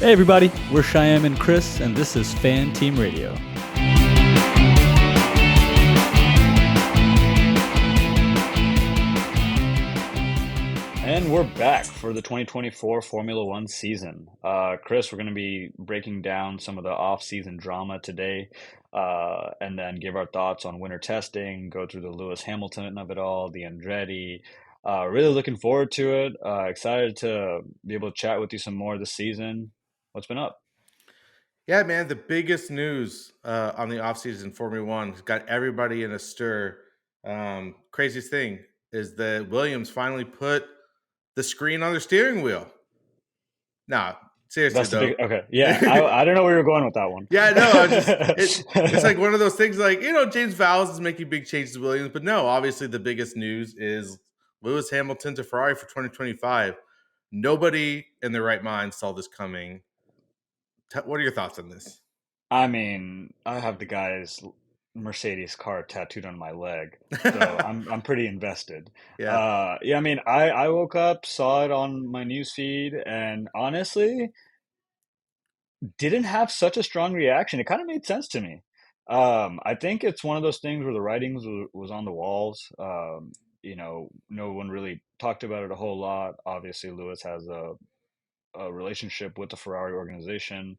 Hey everybody, we're Shayem and Chris, and this is Fan Team Radio. And we're back for the 2024 Formula One season. Chris, we're going to be breaking down some of the off-season drama today, and then give our thoughts on winter testing, go through the Lewis Hamilton of it all, the Andretti. Really looking forward to it. Excited to be able to chat with you some more this season. What's been up? Yeah, man, the biggest news on the offseason Formula One has got everybody in a stir. Craziest thing is that Williams finally put the screen on their steering wheel. Nah, seriously That's the though. big, okay. Yeah, I don't know where you're going with that one. Yeah, no, I just it's like one of those things like, James Vowles is making big changes to Williams, but no, obviously the biggest news is Lewis Hamilton to Ferrari for 2025. Nobody in their right mind saw this coming. What are your thoughts on this? I mean, I have the guy's Mercedes car tattooed on my leg, so I'm pretty invested. Yeah. Yeah, I mean, I woke up, saw it on my news feed, and honestly, didn't have such a strong reaction. It kind of made sense to me. I think it's one of those things where the was on the walls. No one really talked about it a whole lot. Obviously, Lewis has a relationship with the Ferrari organization.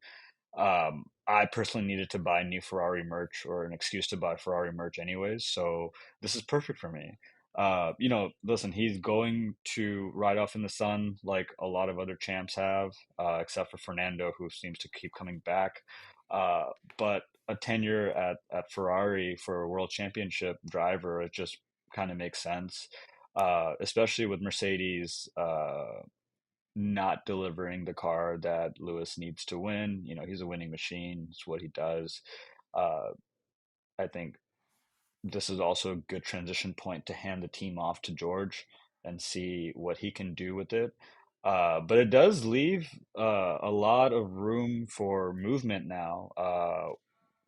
I personally needed to buy new Ferrari merch or an excuse to buy Ferrari merch anyways, so this is perfect for me. Listen, he's going to ride off in the sun like a lot of other champs have, except for Fernando, who seems to keep coming back. Uh, but a tenure at Ferrari for a world championship driver, it just kind of makes sense, especially with Mercedes. Not delivering the car that Lewis needs to win. He's a winning machine. It's what he does. Uh, I think this is also a good transition point to hand the team off to George and see what he can do with it. But it does leave a lot of room for movement now,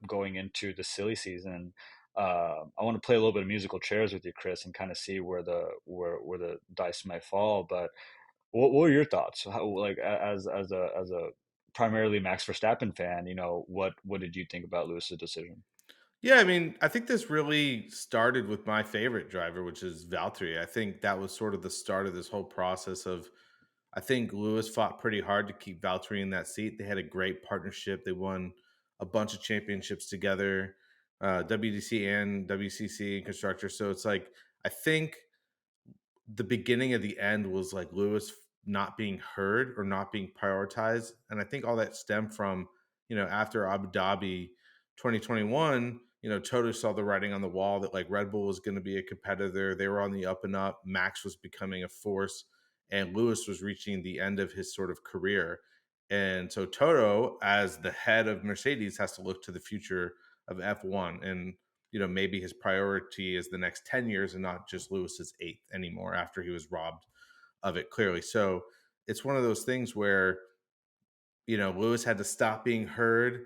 going into the silly season. I want to play a little bit of musical chairs with you, Chris, and kind of see where the dice might fall. But what were your thoughts? How, like as a primarily Max Verstappen fan, what did you think about Lewis's decision? Yeah, I mean, I think this really started with my favorite driver, which is Valtteri. I think that was sort of the start of this whole process of. I think Lewis fought pretty hard to keep Valtteri in that seat. They had a great partnership. They won a bunch of championships together, WDC and WCC and constructor. So it's like I think the beginning of the end was like Lewis not being heard or not being prioritized. And I think all that stemmed from, after Abu Dhabi 2021, Toto saw the writing on the wall that like Red Bull was going to be a competitor. They were on the up and up. Max was becoming a force, and Lewis was reaching the end of his sort of career. And so Toto, as the head of Mercedes, has to look to the future of F1. And maybe his priority is the next 10 years and not just Lewis's eighth anymore after he was robbed of it clearly. So it's one of those things where, Lewis had to stop being heard.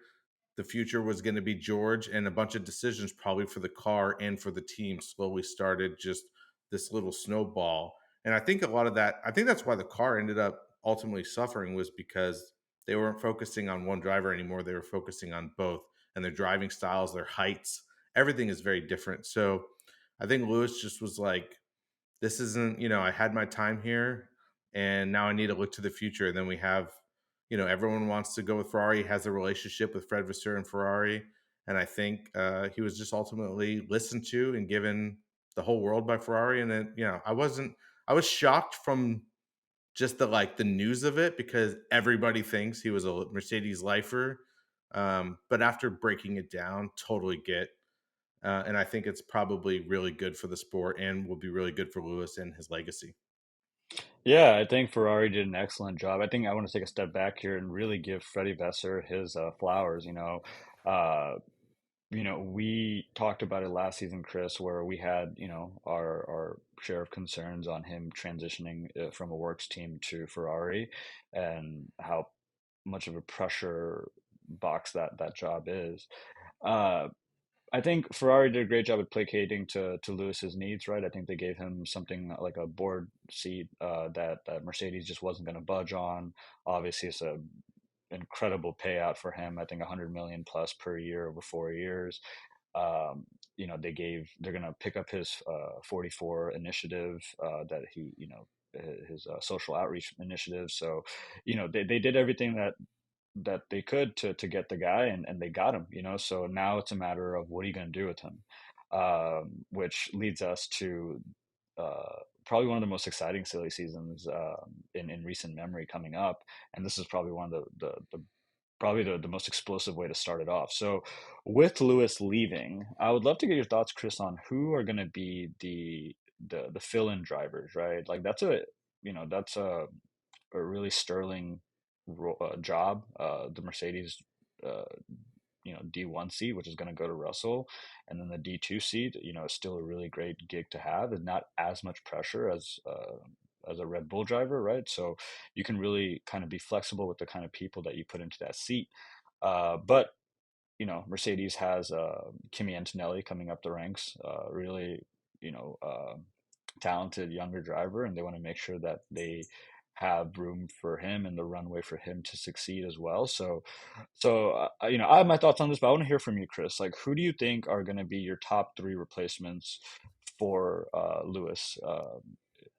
The future was going to be George, and a bunch of decisions probably for the car and for the team slowly started just this little snowball. And I think a lot of that, I think that's why the car ended up ultimately suffering, was because they weren't focusing on one driver anymore. They were focusing on both, and their driving styles, their heights, everything is very different. So I think Lewis just was like, this isn't, I had my time here and now I need to look to the future. And then we have, everyone wants to go with Ferrari, has a relationship with Fred Vasseur and Ferrari. And I think he was just ultimately listened to and given the whole world by Ferrari. And then, I was shocked from just the news of it because everybody thinks he was a Mercedes lifer. But after breaking it down, totally get. And I think it's probably really good for the sport and will be really good for Lewis and his legacy. Yeah, I think Ferrari did an excellent job. I think I want to take a step back here and really give Freddie Vasseur his flowers. Uh, we talked about it last season, Chris, where we had, our share of concerns on him transitioning from a works team to Ferrari and how much of a pressure box that job is. Uh, I think Ferrari did a great job at placating to Lewis's needs, right? I think they gave him something like a board seat that Mercedes just wasn't going to budge on. Obviously, it's a incredible payout for him. I think 100 million plus per year over 4 years. They're gonna pick up his 44 initiative that his social outreach initiative. So, they did everything that they could to get the guy, and they got him. So now it's a matter of what are you going to do with him, which leads us to probably one of the most exciting silly seasons in recent memory coming up, and this is probably one of the most explosive way to start it off. So with Lewis leaving, I would love to get your thoughts, Chris, on who are going to be the fill-in drivers, right? Like that's a really sterling job. The Mercedes, uh, D1 seat, which is going to go to Russell, and then the D2 seat, is still a really great gig to have, and not as much pressure as a Red Bull driver, right? So you can really kind of be flexible with the kind of people that you put into that seat. But Mercedes has Kimi Antonelli coming up the ranks, really, you know, uh, talented younger driver, and they want to make sure that they have room for him and the runway for him to succeed as well. So I have my thoughts on this, but I want to hear from you, Chris. Like, who do you think are going to be your top three replacements for Lewis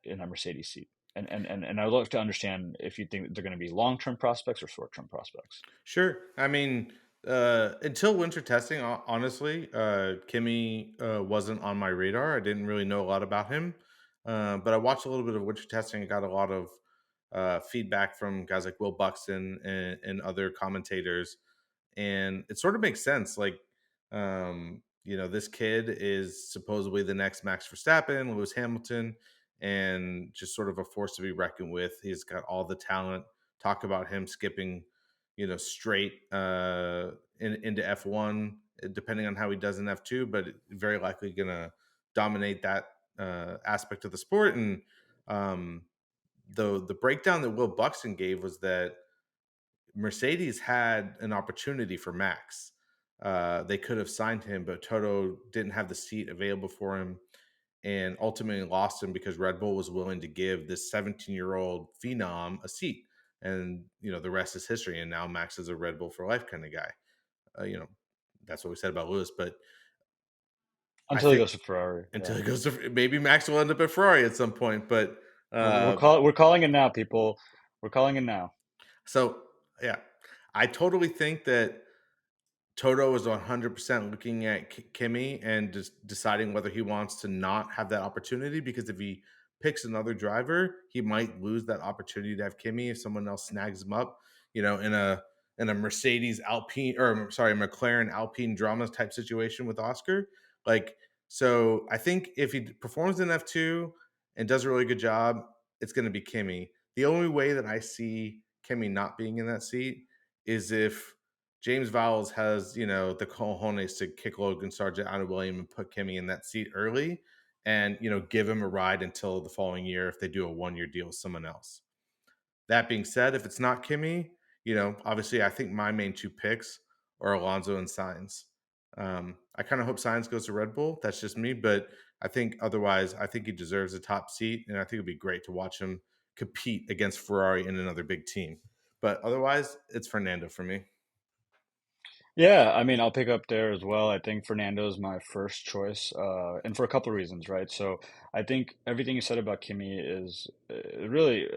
in a Mercedes seat? And I'd love to understand if you think they're going to be long-term prospects or short-term prospects. Sure. I mean, until winter testing, honestly, Kimmy wasn't on my radar. I didn't really know a lot about him, but I watched a little bit of winter testing. I got a lot of feedback from guys like Will Buxton and other commentators, and it sort of makes sense. Like, this kid is supposedly the next Max Verstappen, Lewis Hamilton, and just sort of a force to be reckoned with. He's got all the talent. Talk about him skipping, straight into F1, depending on how he does in F2, but very likely going to dominate that aspect of the sport. And um, the breakdown that Will Buxton gave was that Mercedes had an opportunity for Max. They could have signed him, but Toto didn't have the seat available for him and ultimately lost him because Red Bull was willing to give this 17-year-old phenom a seat. And, the rest is history. And now Max is a Red Bull for life kind of guy. Uh, you know, that's what we said about Lewis. But I Until he think goes to Ferrari, until yeah. he goes to maybe Max will end up at Ferrari at some point. But We're uh, we're calling it now, people. We're calling it now. so, yeah, I totally think that Toto is 100% looking at Kimmy and just deciding whether he wants to not have that opportunity because if he picks another driver, he might lose that opportunity to have Kimmy if someone else snags him up, in a Mercedes Alpine or sorry, McLaren Alpine drama type situation with Oscar. Like, so I think if he performs in F2 and does a really good job, it's going to be Kimmy. The only way that I see Kimmy not being in that seat is if James Vowles has, the cojones to kick Logan Sargent out of William and put Kimmy in that seat early and, give him a ride until the following year if they do a 1-year deal with someone else. That being said, if it's not Kimmy, obviously I think my main two picks are Alonso and Sainz. I kind of hope Sainz goes to Red Bull. That's just me, but I think otherwise, I think he deserves a top seat, and I think it'd be great to watch him compete against Ferrari in another big team. But otherwise, it's Fernando for me. Yeah, I mean, I'll pick up there as well. I think Fernando's my first choice, and for a couple of reasons, right? So I think everything you said about Kimi is really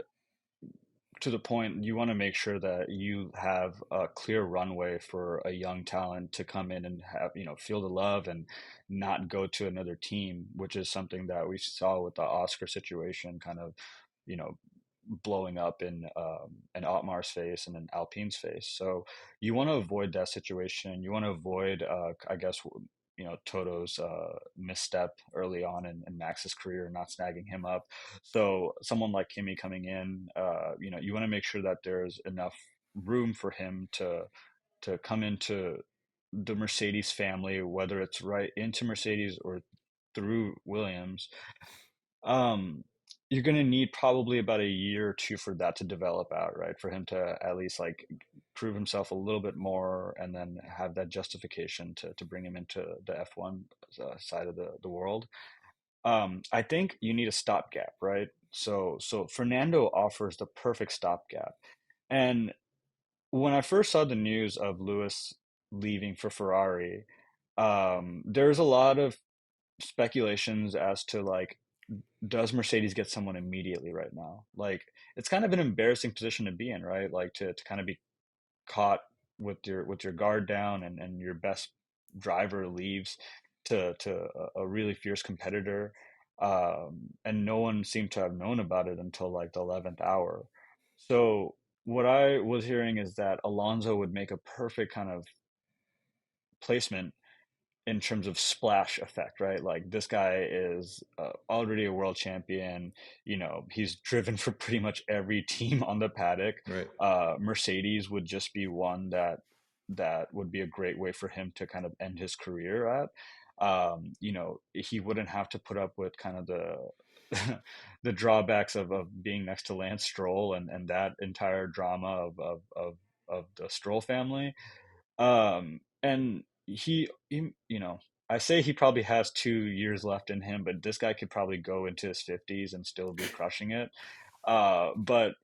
to the point. You want to make sure that you have a clear runway for a young talent to come in and have, feel the love and not go to another team, which is something that we saw with the Oscar situation, kind of, you know, blowing up in Otmar's face and in Alpine's face. So you want to avoid that situation. You want to avoid, I guess, Toto's misstep early on in Max's career, not snagging him up. So someone like Kimi coming in, you want to make sure that there's enough room for him to come into the Mercedes family, whether it's right into Mercedes or through Williams. um, you're gonna need probably about a year or two for that to develop out, right? For him to at least like prove himself a little bit more, and then have that justification to bring him into the F1 side of the world. I think you need a stopgap, right? So Fernando offers the perfect stopgap, and when I first saw the news of Lewis leaving for Ferrari, there's a lot of speculations as to like, does Mercedes get someone immediately right now? Like, it's kind of an embarrassing position to be in, right? Like to kind of be caught with your guard down, and your best driver leaves to a really fierce competitor, and no one seemed to have known about it until like the 11th hour. So what I was hearing is that Alonso would make a perfect kind of placement in terms of splash effect, right? Like this guy is already a world champion. He's driven for pretty much every team on the paddock. Right. Mercedes would just be one that would be a great way for him to kind of end his career at. He wouldn't have to put up with kind of the drawbacks of being next to Lance Stroll and that entire drama of the Stroll family. And I say he probably has 2 years left in him, but this guy could probably go into his 50s and still be crushing it. But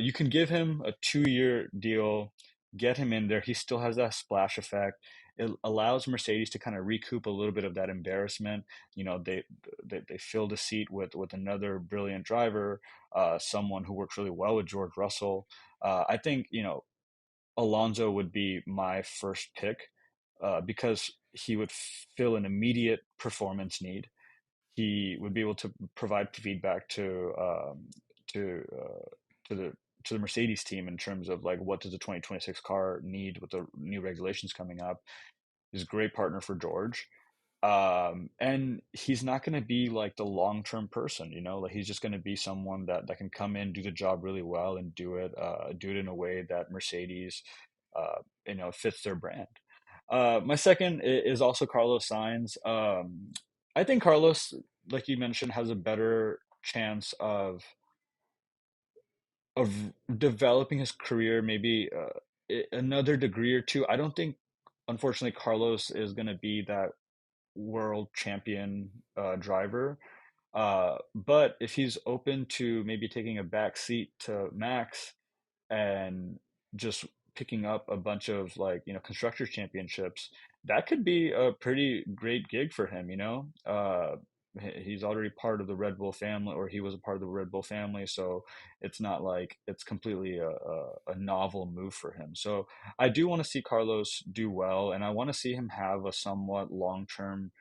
you can give him a 2-year deal, get him in there. He still has that splash effect. It allows Mercedes to kind of recoup a little bit of that embarrassment. They fill the seat with another brilliant driver, someone who works really well with George Russell. I think Alonso would be my first pick, because he would fill an immediate performance need. He would be able to provide feedback to to the to the Mercedes team in terms of like, what does the 2026 car need with the new regulations coming up. He's a great partner for George. And he's not going to be like the long-term person, like he's just going to be someone that can come in, do the job really well, and do it in a way that Mercedes, fits their brand. My second is also Carlos Sainz. I think Carlos, like you mentioned, has a better chance of developing his career, maybe another degree or two. I don't think, unfortunately, Carlos is going to be that world champion driver. But if he's open to maybe taking a back seat to Max and just picking up a bunch of like, constructors championships, that could be a pretty great gig for him. He's already part of the Red Bull family, or he was a part of the Red Bull family, so it's not like it's completely a novel move for him. So I do want to see Carlos do well, and I want to see him have a somewhat long-term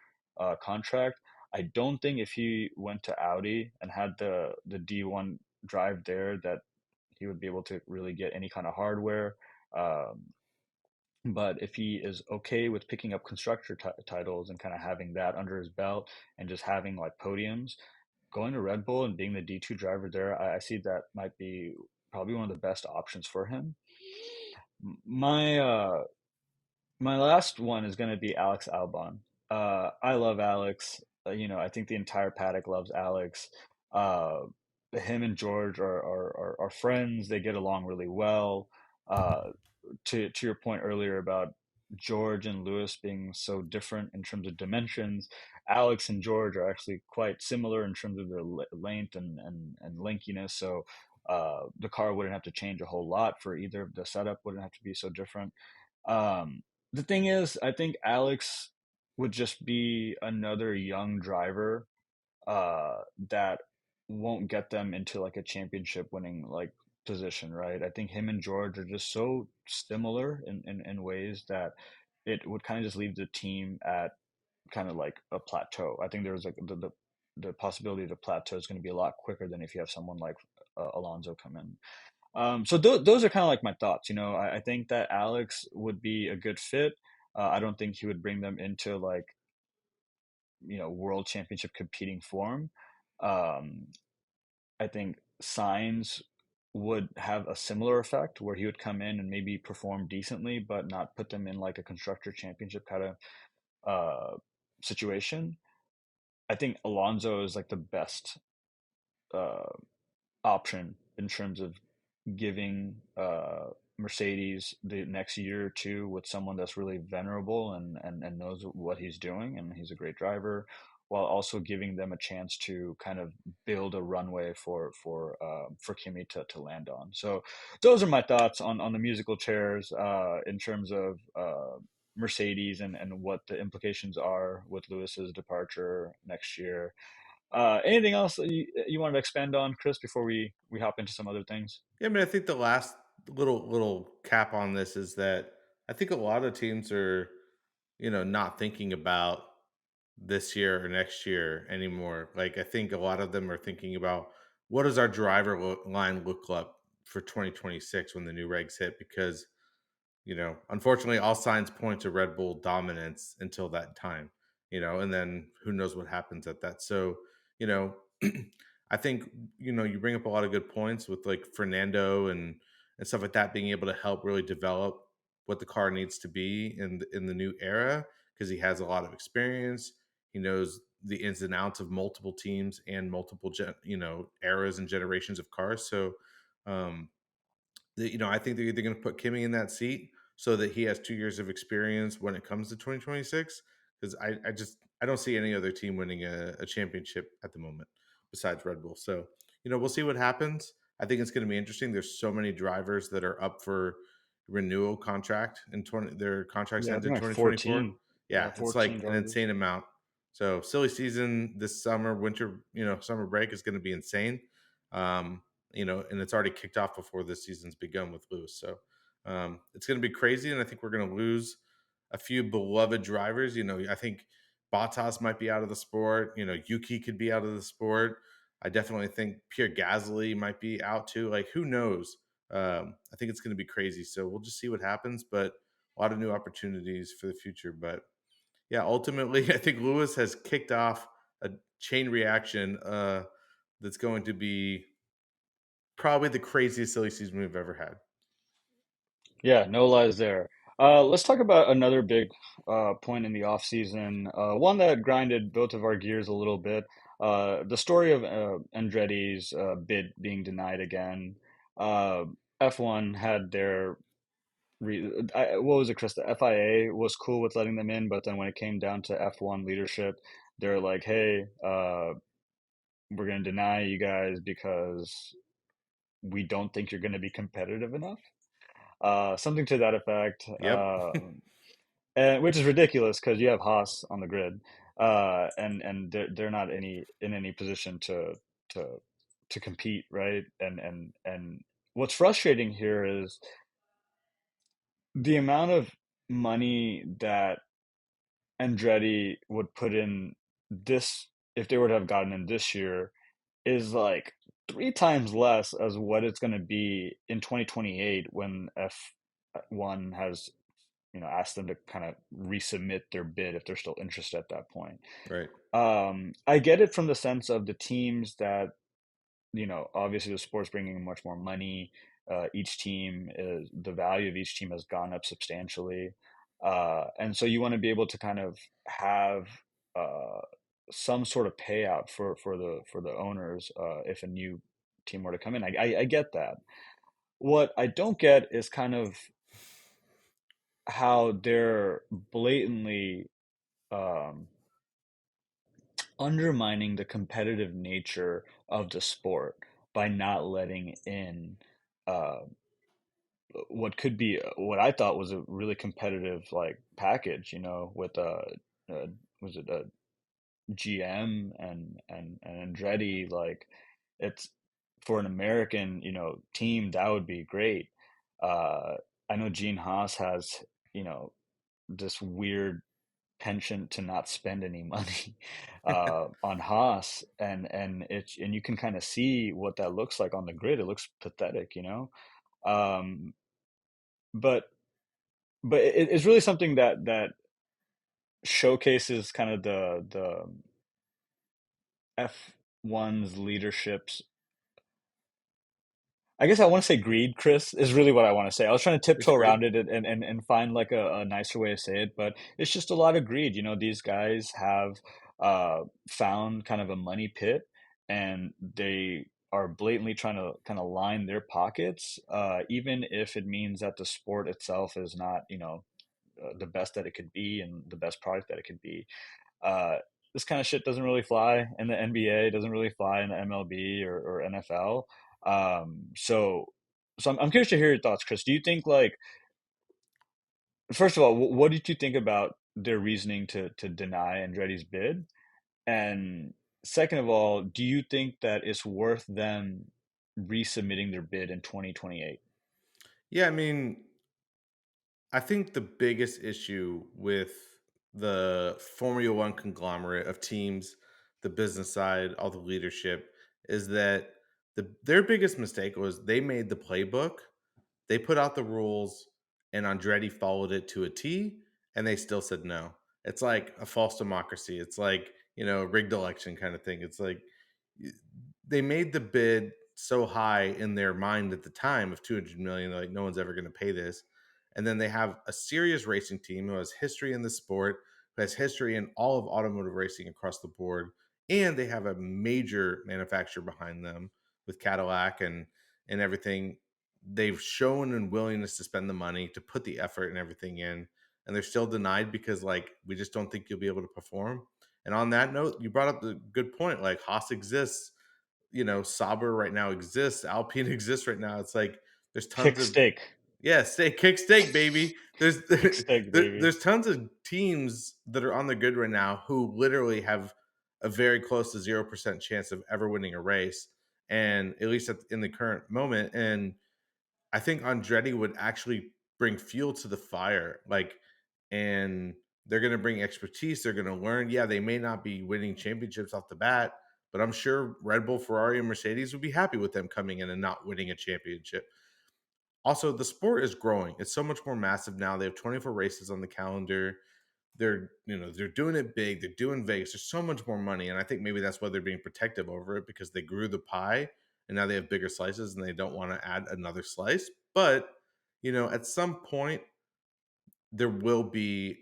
contract. I don't think if he went to Audi and had the D1 drive there, that he would be able to really get any kind of hardware. Um, but if he is okay with picking up constructor titles and kind of having that under his belt and just having like podiums, going to Red Bull and being the D2 driver there, I see that might be probably one of the best options for him. My my last one is going to be Alex Albon. I love Alex. I think the entire paddock loves Alex. Uh, Him and George are friends. They get along really well. Uh, to your point earlier about George and Lewis being so different in terms of dimensions, Alex and George are actually quite similar in terms of their length and lankiness. So the car wouldn't have to change a whole lot for either. The setup wouldn't have to be so different. Um, the thing is, I think Alex would just be another young driver that won't get them into like a championship winning like position, right? I think him and George are just so similar in ways that it would kind of just leave the team at kind of like a plateau. I think there's like the possibility the plateau is going to be a lot quicker than if you have someone like Alonso come in. So those are kind of like my thoughts. I think that Alex would be a good fit. I don't think he would bring them into like, world championship competing form. Um, I think Signs would have a similar effect where he would come in and maybe perform decently, but not put them in like a constructor championship kind of situation. I think Alonso is like the best uh, option in terms of giving Mercedes the next year or two with someone that's really venerable and knows what he's doing, and he's a great driver. while also giving them a chance to kind of build a runway for Kimi to land on. So those are my thoughts on the musical chairs in terms of Mercedes and what the implications are with Lewis's departure next year. Anything else that you wanted to expand on, Chris, before we hop into some other things? Yeah, I mean, I think the last little cap on this is that I think a lot of teams are, not thinking about this year or next year anymore. Like I think a lot of them are thinking about what does our line look like for 2026 when the new regs hit, because unfortunately, all signs point to Red Bull dominance until that time, and then who knows what happens at that. So, you know, I think, you bring up a lot of good points with like Fernando and stuff like that, being able to help really develop what the car needs to be in the new era, because he has a lot of experience. He knows the ins and outs of multiple teams and multiple, eras and generations of cars. So, um, I think they're either going to put Kimmy in that seat so that he has 2 years of experience when it comes to 2026. Because I don't see any other team winning a championship at the moment besides Red Bull. So we'll see what happens. I think it's going to be interesting. There's so many drivers that are up for renewal contract in 20. Their contracts Yeah, I end think in like 2024. 14. Yeah, Yeah, it's 14 like an drivers. insane amount. So silly season this summer, winter, summer break is going to be insane. Um, and it's already kicked off before this season's begun with Lewis. So it's going to be crazy, and I think we're going to lose a few beloved drivers. I think Bottas might be out of the sport. Yuki could be out of the sport. I definitely think Pierre Gasly might be out too. Like, who knows? I think it's going to be crazy. So we'll just see what happens, but a lot of new opportunities for the future. But yeah, ultimately, I think Lewis has kicked off a chain reaction that's going to be probably the craziest silly season we've ever had. Yeah, no lies there. Let's talk about another big point in the off season, one that grinded both of our gears a little bit. The story of Andretti's bid being denied again. Uh, F1 had their what was it, Chris? The FIA was cool with letting them in, but then when it came down to F1 leadership, they're like, "Hey, we're going to deny you guys because we don't think you're going to be competitive enough." Something to that effect. Yep. And which is ridiculous because you have Haas on the grid, and they're not in any position to to compete, right? And what's frustrating here is the amount of money that Andretti would put in this if they were to have gotten in this year is like three times less as what it's going to be in 2028 when F1 has asked them to kind of resubmit their bid if they're still interested at that point. Right. I get it from the sense of the teams that obviously the sport's bringing in much more money. Each team is the value of each team has gone up substantially, and so you want to be able to kind of have uh, some sort of payout for the owners if a new team were to come in. I get that. What I don't get is kind of how they're blatantly um, undermining the competitive nature of the sport by not letting in uh, what could be what I thought was a really competitive like package, with uh was it a GM and Andretti, like it's for an American, team that would be great. Uh, I know Gene Haas has, you know, this weird penchant to not spend any money on Haas, and you can kind of see what that looks like on the grid. It looks pathetic. Um, but it's really something that showcases kind of the F1's leadership's. I guess I want to say greed, Chris, is really what I want to say. I was trying to It's tiptoe great. around it and find like a nicer way to say it, but it's just a lot of greed. These guys have found kind of a money pit, and they are blatantly trying to kind of line their pockets, even if it means that the sport itself is not, the best that it could be and the best product that it could be. this kind of shit doesn't really fly in the NBA, doesn't really fly in the MLB or NFL. So I'm curious to hear your thoughts, Chris. Do you think like first of all, what did you think about their reasoning to deny Andretti's bid? And second of all, do you think that it's worth them resubmitting their bid in 2028? Yeah, I mean, I think the biggest issue with the Formula One conglomerate of teams, the business side, all the leadership, is that their biggest mistake was they made the playbook, they put out the rules, and Andretti followed it to a T, and they still said no. It's like a false democracy. It's like, rigged election kind of thing. It's like y- they made the bid so high in their mind at the time of 200 million, like no one's ever going to pay this. And then they have a serious racing team who has history in the sport, who has history in all of automotive racing across the board, and they have a major manufacturer behind them with Cadillac and everything. They've shown a willingness to spend the money, to put the effort and everything in, and they're still denied because like we just don't think you'll be able to perform. And on that note, you brought up the good point. Like Haas exists, Sauber right now exists, Alpine exists right now. It's like there's tons Kick of steak, steak, kick steak, baby. There's kick steak, baby. there's tons of teams that are on the good right now who literally have a very close to 0% chance of ever winning a race, and at least in the current moment. And I think Andretti would actually bring fuel to the fire, like, and they're going to bring expertise. They're going to learn. Yeah, they may not be winning championships off the bat, but I'm sure Red Bull, Ferrari, and Mercedes would be happy with them coming in and not winning a championship. Also, the sport is growing. It's so much more massive now. They have 24 races on the calendar. They're doing it big. They're doing Vegas. There's so much more money, and I think maybe that's why they're being protective over it, because they grew the pie and now they have bigger slices and they don't want to add another slice. But at some point there will be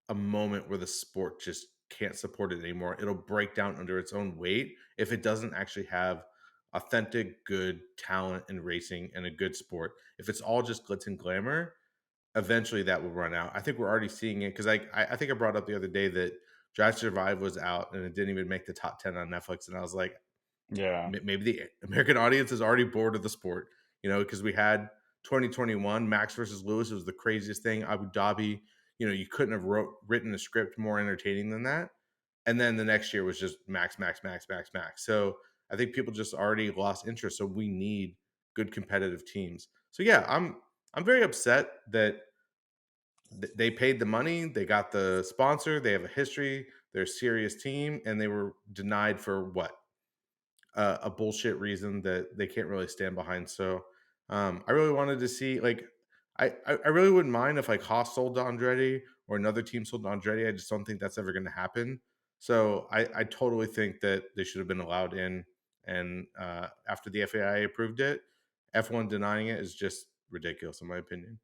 a moment where the sport just can't support it anymore. It'll break down under its own weight if it doesn't actually have authentic, good talent in racing and a good sport. If it's all just glitz and glamour, eventually that will run out. I think we're already seeing it because I think I brought up the other day that Drive to Survive was out and it didn't even make the top 10 on Netflix. And I was like, Yeah. maybe the American audience is already bored of the sport, because we had 2021 Max versus Lewis. It was the craziest thing. Abu Dhabi, you couldn't have written a script more entertaining than that. And then the next year was just Max, Max, Max, Max, Max. So I think people just already lost interest. So we need good competitive teams. So yeah, I'm very upset that they paid the money, they got the sponsor, they have a history, they're a serious team, and they were denied for what? A bullshit reason that they can't really stand behind. So I really wanted to see like I really wouldn't mind if like Haas sold to Andretti or another team sold to Andretti. I just don't think that's ever going to happen. So I totally think that they should have been allowed in. And after the FAI approved it, F1 denying it is just ridiculous in my opinion.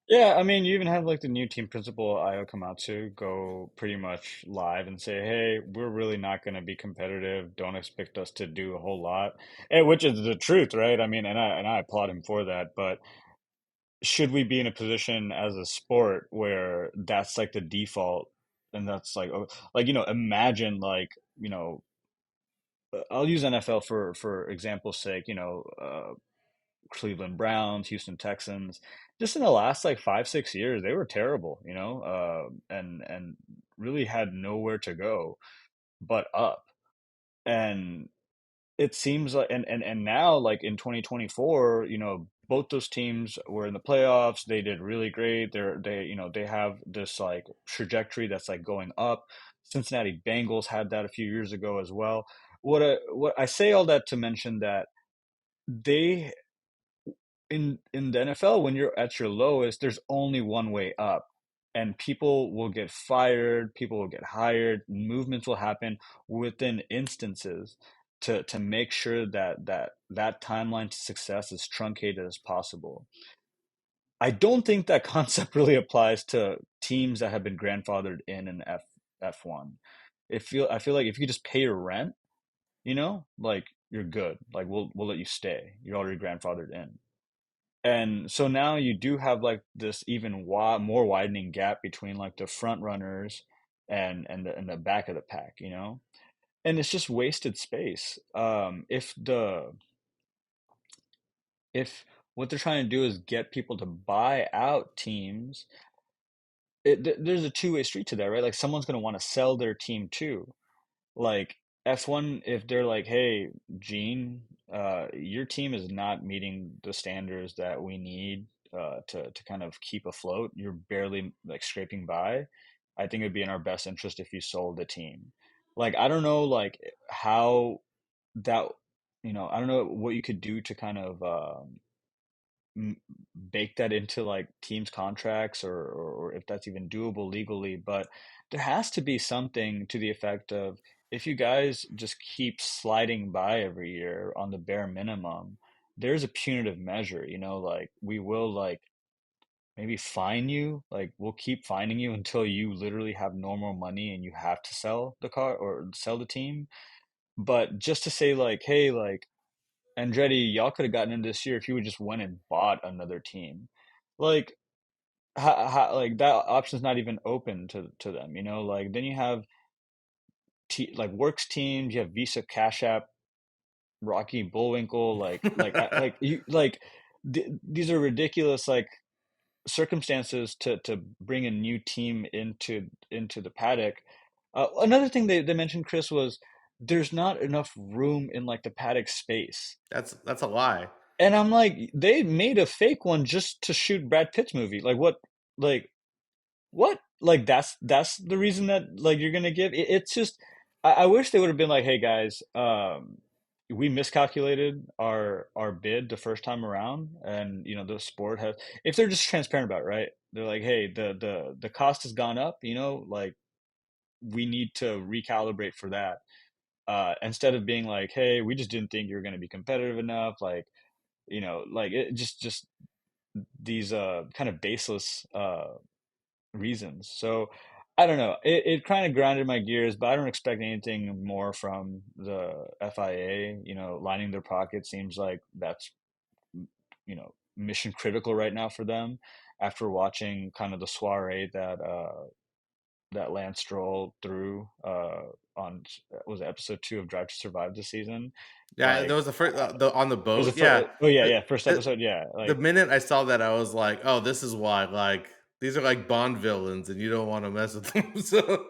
Yeah, I mean, you even have like the new team principal Io Komatsu go pretty much live and say, "Hey, we're really not going to be competitive. Don't expect us to do a whole lot," and which is the truth, right? I mean, and I applaud him for that. But should we be in a position as a sport where that's like the default, and that's like, oh, like imagine like I'll use NFL for example's sake. Cleveland Browns, Houston Texans. Just in the last like 5, 6 years, they were terrible, and really had nowhere to go but up. And it seems like, and now like in 2024, both those teams were in the playoffs. They did really great. They have this like trajectory that's like going up. Cincinnati Bengals had that a few years ago as well. What I say all that to mention that they in the NFL, when you're at your lowest, there's only one way up. And people will get fired, people will get hired, movements will happen within instances to make sure that timeline to success is truncated as possible. I don't think that concept really applies to teams that have been grandfathered in F1. I feel like if you just pay your rent, like you're good. Like we'll let you stay. You're already grandfathered in. And so now you do have like this even more widening gap between like the front runners and the back of the pack, you know? And it's just wasted space. If what they're trying to do is get people to buy out teams, there's a two-way street to that, right? Like someone's going to want to sell their team too. Like F1, if they're like, hey, Gene, your team is not meeting the standards that we need to kind of keep afloat. You're barely like scraping by. I think it'd be in our best interest if you sold the team. Like, I don't know, like how that, I don't know what you could do to kind of m- bake that into like teams' contracts or if that's even doable legally, but there has to be something to the effect of if you guys just keep sliding by every year on the bare minimum, there's a punitive measure, like we will like maybe fine you, like we'll keep fining you until you literally have normal money and you have to sell the car or sell the team. But just to say like, hey, like Andretti, y'all could have gotten in this year if you would just went and bought another team. Like, like that option's not even open to them, Like then you have like works teams, you have Visa, Cash App, Rocky, Bullwinkle, like you like these are ridiculous like circumstances to bring a new team into the paddock. Another thing they mentioned, Chris, was there's not enough room in like the paddock space. That's a lie. And I'm like, they made a fake one just to shoot Brad Pitt's movie. Like what? Like what? Like that's the reason that like you're gonna give? It's just I wish they would have been like, hey guys, we miscalculated our bid the first time around, and the sport has. If they're just transparent about it, right? They're like, hey, the cost has gone up. Like we need to recalibrate for that. Instead of being like, hey, we just didn't think you were gonna be competitive enough. Like like it just these kind of baseless reasons. So I don't know. It kind of grinded my gears, but I don't expect anything more from the FIA. Lining their pockets seems like that's mission critical right now for them. After watching kind of the soiree that Lance Stroll threw on was it episode 2 of Drive to Survive this season, Yeah, that like was the first the on the it was boat. the Yeah. first. Oh yeah, The, yeah, first the episode. Yeah, the like minute I saw that, I was like, "Oh, this is why. Like, these are like Bond villains, and you don't want to mess with them." So,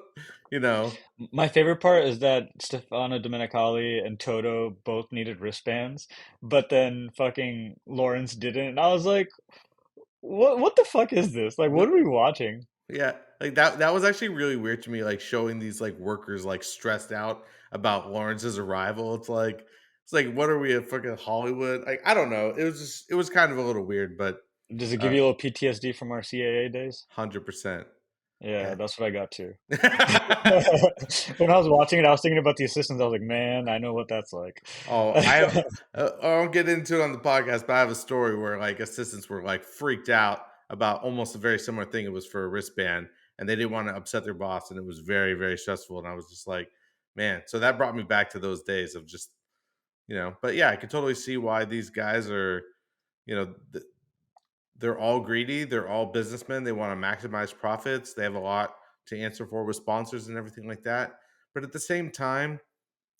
you know, my favorite part is that Stefano Domenicali and Toto both needed wristbands, but then fucking Lawrence didn't. And I was like, what the fuck is this? Like, what what? are we watching? Yeah, like that was actually really weird to me. Like showing these like workers like stressed out about Lawrence's arrival. It's like, what are we at fucking Hollywood? Like, I don't know. It was kind of a little weird, but Does it give you a little PTSD from our CAA days? 100%. Yeah, Yeah. that's what I got too. When I was watching it, I was thinking about the assistants. I was like, man, I know what that's like. Oh, I won't get into it on the podcast, but I have a story where like assistants were like freaked out about almost a very similar thing. It was for a wristband, and they didn't want to upset their boss, and it was very, very stressful. And I was just like, man. So that brought me back to those days of just But yeah, I can totally see why these guys are, you know, th- they're all greedy. They're all businessmen. They want to maximize profits. They have a lot to answer for with sponsors and everything like that. But at the same time,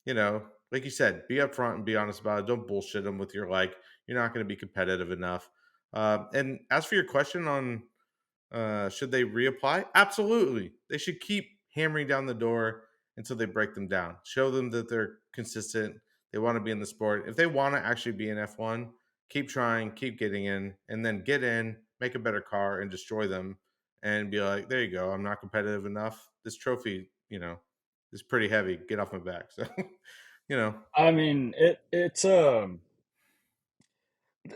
like you said, be upfront and be honest about it. Don't bullshit them with your like, you're not going to be competitive enough. And as for your question on should they reapply? Absolutely. They should keep hammering down the door until they break them down. Show them that they're consistent. They want to be in the sport. If they want to actually be in F1, keep trying, keep getting in, and then get in, make a better car, and destroy them. And be like, there you go. I'm not competitive enough. This trophy, is pretty heavy. Get off my back. So, you know, I mean, it's the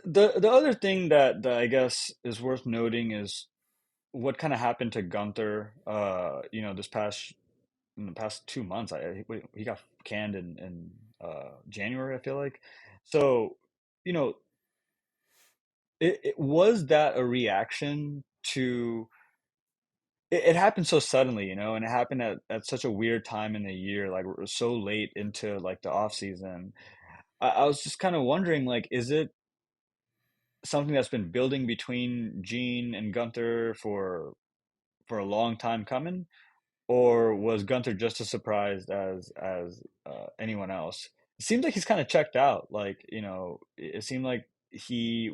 other thing that I guess is worth noting is what kind of happened to Gunther, this past in the past 2 months. He got canned in January, I feel like. So, you know, it was that a reaction to it happened so suddenly, and it happened at such a weird time in the year, like we're so late into like the off season. I was just kind of wondering, like, is it something that's been building between Gene and Gunther for a long time coming? or was Gunther just as surprised as anyone else? It seems like he's kind of checked out. Like, it seemed like he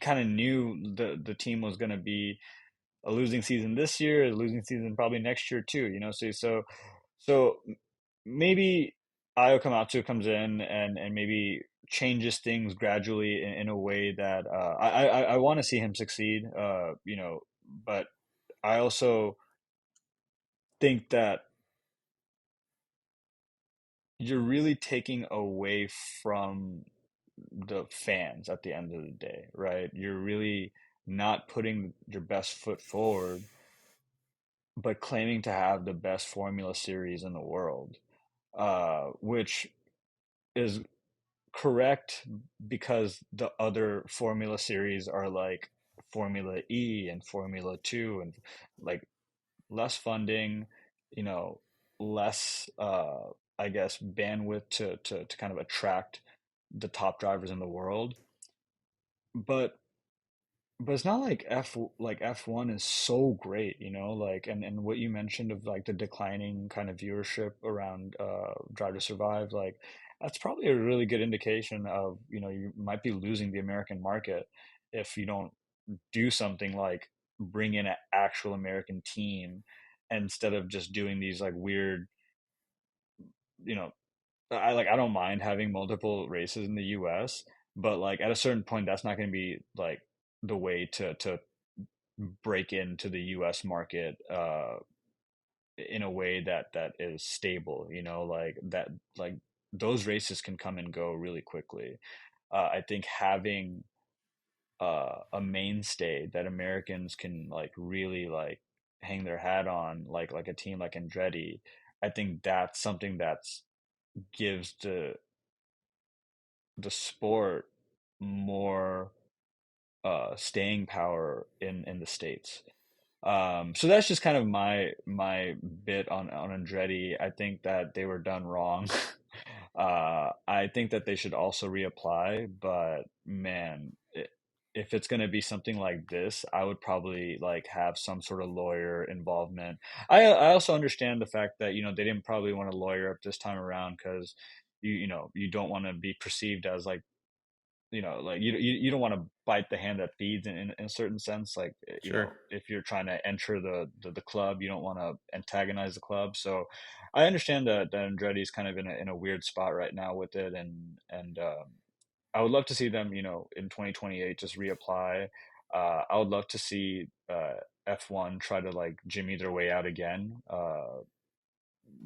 kind of knew the team was going to be a losing season this year, a losing season probably next year too. So maybe Io Komatsu comes in and maybe changes things gradually in a way that I want to see him succeed. But I also think that you're really taking away from the fans at the end of the day, right? You're really not putting your best foot forward, but claiming to have the best Formula Series in the world, which is correct because the other Formula Series are like Formula E and Formula 2 and like less funding, you know, less, I guess, bandwidth to kind of attract the top drivers in the world. But it's not like F1 is so great, and what you mentioned of like the declining kind of viewership around Drive to Survive, like that's probably a really good indication of, you might be losing the American market if you don't do something like bring in an actual American team instead of just doing these like weird, you know, I don't mind having multiple races in the US, but like at a certain point that's not going to be like the way to break into the US market in a way that is stable, like that, like those races can come and go really quickly. I think having a mainstay that Americans can like really like hang their hat on, like a team like Andretti, I think that's something that's gives the sport more staying power in the States. So that's just kind of my bit on Andretti. I think that they were done wrong. I think that they should also reapply, but man, if it's going to be something like this, I would probably like have some sort of lawyer involvement. I also understand the fact that they didn't probably want a lawyer up this time around because you don't want to be perceived as like like you don't want to bite the hand that feeds in a certain sense, like Sure. if you're trying to enter the club, you don't want to antagonize the club. So I understand that Andretti is kind of in a weird spot right now with it, and I would love to see them in 2028 just reapply. I would love to see F1 try to like jimmy their way out again,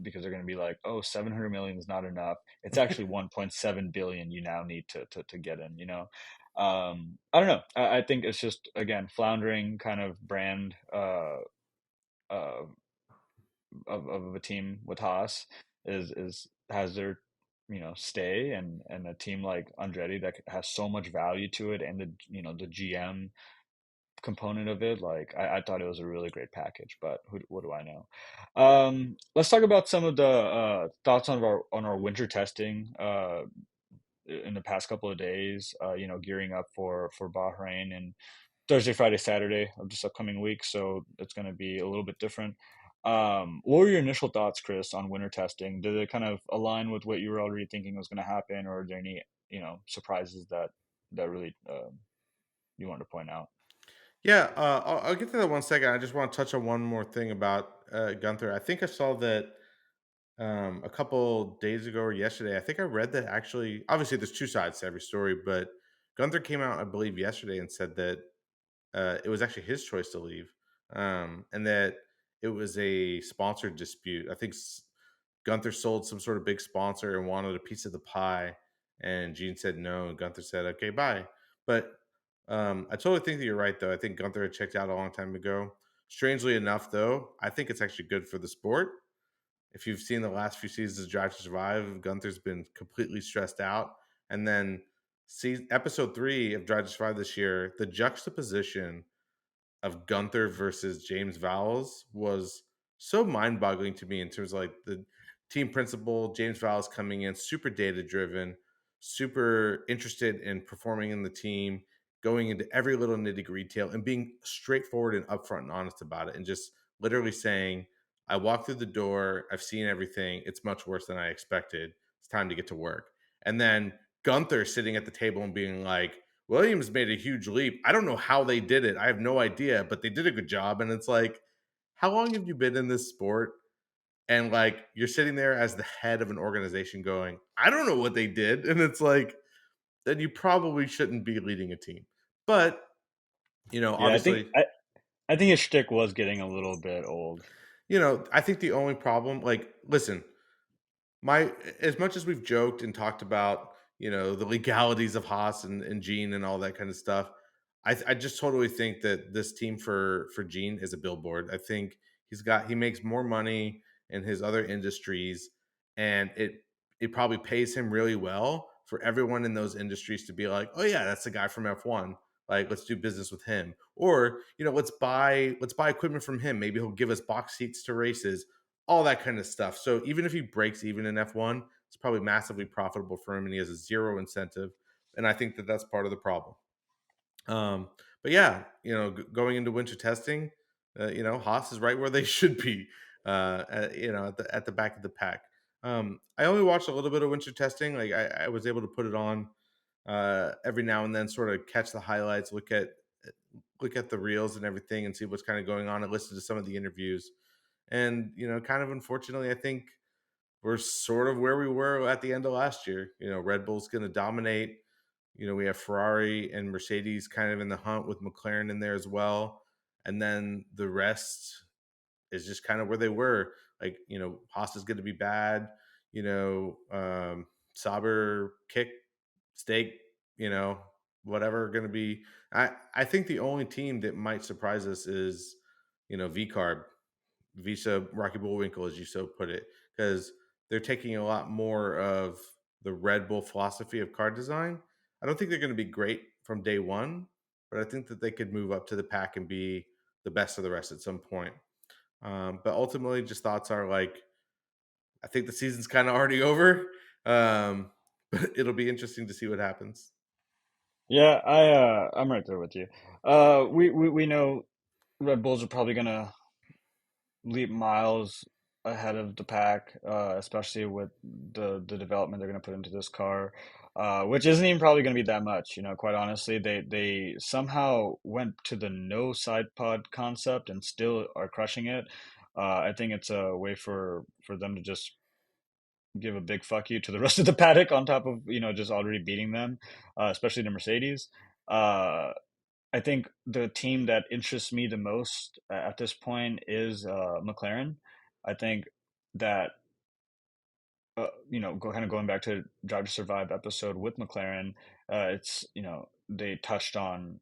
because they're going to be like, oh, 700 million is not enough. It's actually 1.7 billion you now need to get in. I don't know. I think it's just, again, floundering kind of brand uh, of a team with Haas has their stay, and a team like Andretti that has so much value to it, and the GM component of it. Like I thought it was a really great package, but what do I know? Let's talk about some of the thoughts on our winter testing in the past couple of days. Gearing up for Bahrain and Thursday, Friday, Saturday of this upcoming week, so it's going to be a little bit different. What were your initial thoughts, Chris, on winter testing? Did it kind of align with what you were already thinking was going to happen, or are there any surprises that really you wanted to point out? Yeah, I'll get to that one second. I just want to touch on one more thing about Gunther. I think I saw that a couple days ago or yesterday. I think I read that actually, obviously, there's two sides to every story, but Gunther came out, I believe, yesterday and said that it was actually his choice to leave, and that it was a sponsored dispute. I think Gunther sold some sort of big sponsor and wanted a piece of the pie, and Gene said no, and Gunther said, "Okay, bye." But I totally think that you're right, though. I think Gunther had checked out a long time ago. Strangely enough, though, I think it's actually good for the sport. If you've seen the last few seasons of Drive to Survive, Gunther's been completely stressed out. And then see episode 3 of Drive to Survive this year, the juxtaposition of Gunther versus James Vowles was so mind-boggling to me in terms of like the team principal, James Vowles coming in super data driven, super interested in performing in the team, going into every little nitty-gritty detail and being straightforward and upfront and honest about it and just literally saying I walked through the door. I've seen everything. It's much worse than I expected. It's time to get to work. And then Gunther sitting at the table and being like, Williams made a huge leap. I don't know how they did it. I have no idea, but they did a good job. And it's like, how long have you been in this sport? And like, you're sitting there as the head of an organization going, I don't know what they did. And it's like, then you probably shouldn't be leading a team. But, Yeah, obviously, I think his shtick was getting a little bit old. I think the only problem, like, listen, my as much as we've joked and talked about, the legalities of Haas and Gene and all that kind of stuff, I just totally think that this team for Gene is a billboard. I think he makes more money in his other industries, and it probably pays him really well for everyone in those industries to be like, oh yeah, that's the guy from F1. Like, let's do business with him, or let's buy equipment from him. Maybe he'll give us box seats to races, all that kind of stuff. So even if he breaks even in F1, it's probably massively profitable for him, and he has a zero incentive. And I think that that's part of the problem. But yeah, going into winter testing, Haas is right where they should be. At the back of the pack. I only watched a little bit of winter testing. Like I was able to put it on every now and then, sort of catch the highlights, look at the reels and everything, and see what's kind of going on, and listen to some of the interviews. And kind of unfortunately, I think we're sort of where we were at the end of last year. Red Bull's going to dominate. We have Ferrari and Mercedes kind of in the hunt with McLaren in there as well. And then the rest is just kind of where they were. Like, Haas is going to be bad. Sauber, kick, steak, you know, whatever going to be. I think the only team that might surprise us is, VCarb, Visa Rocky Bullwinkle, as you so put it, because they're taking a lot more of the Red Bull philosophy of car design. I don't think they're going to be great from day one, but I think that they could move up to the pack and be the best of the rest at some point. But ultimately, just thoughts are like, I think the season's kind of already over, but it'll be interesting to see what happens. Yeah, I'm right there with you. We know Red Bulls are probably gonna leap miles ahead of the pack, especially with the development they're going to put into this car, which isn't even probably going to be that much. Quite honestly, they somehow went to the no side pod concept and still are crushing it. I think it's a way for them to just give a big fuck you to the rest of the paddock on top of just already beating them, especially the Mercedes. Uh, I think the team that interests me the most at this point is McLaren. I think that going back to Drive to Survive episode with McLaren, it's they touched on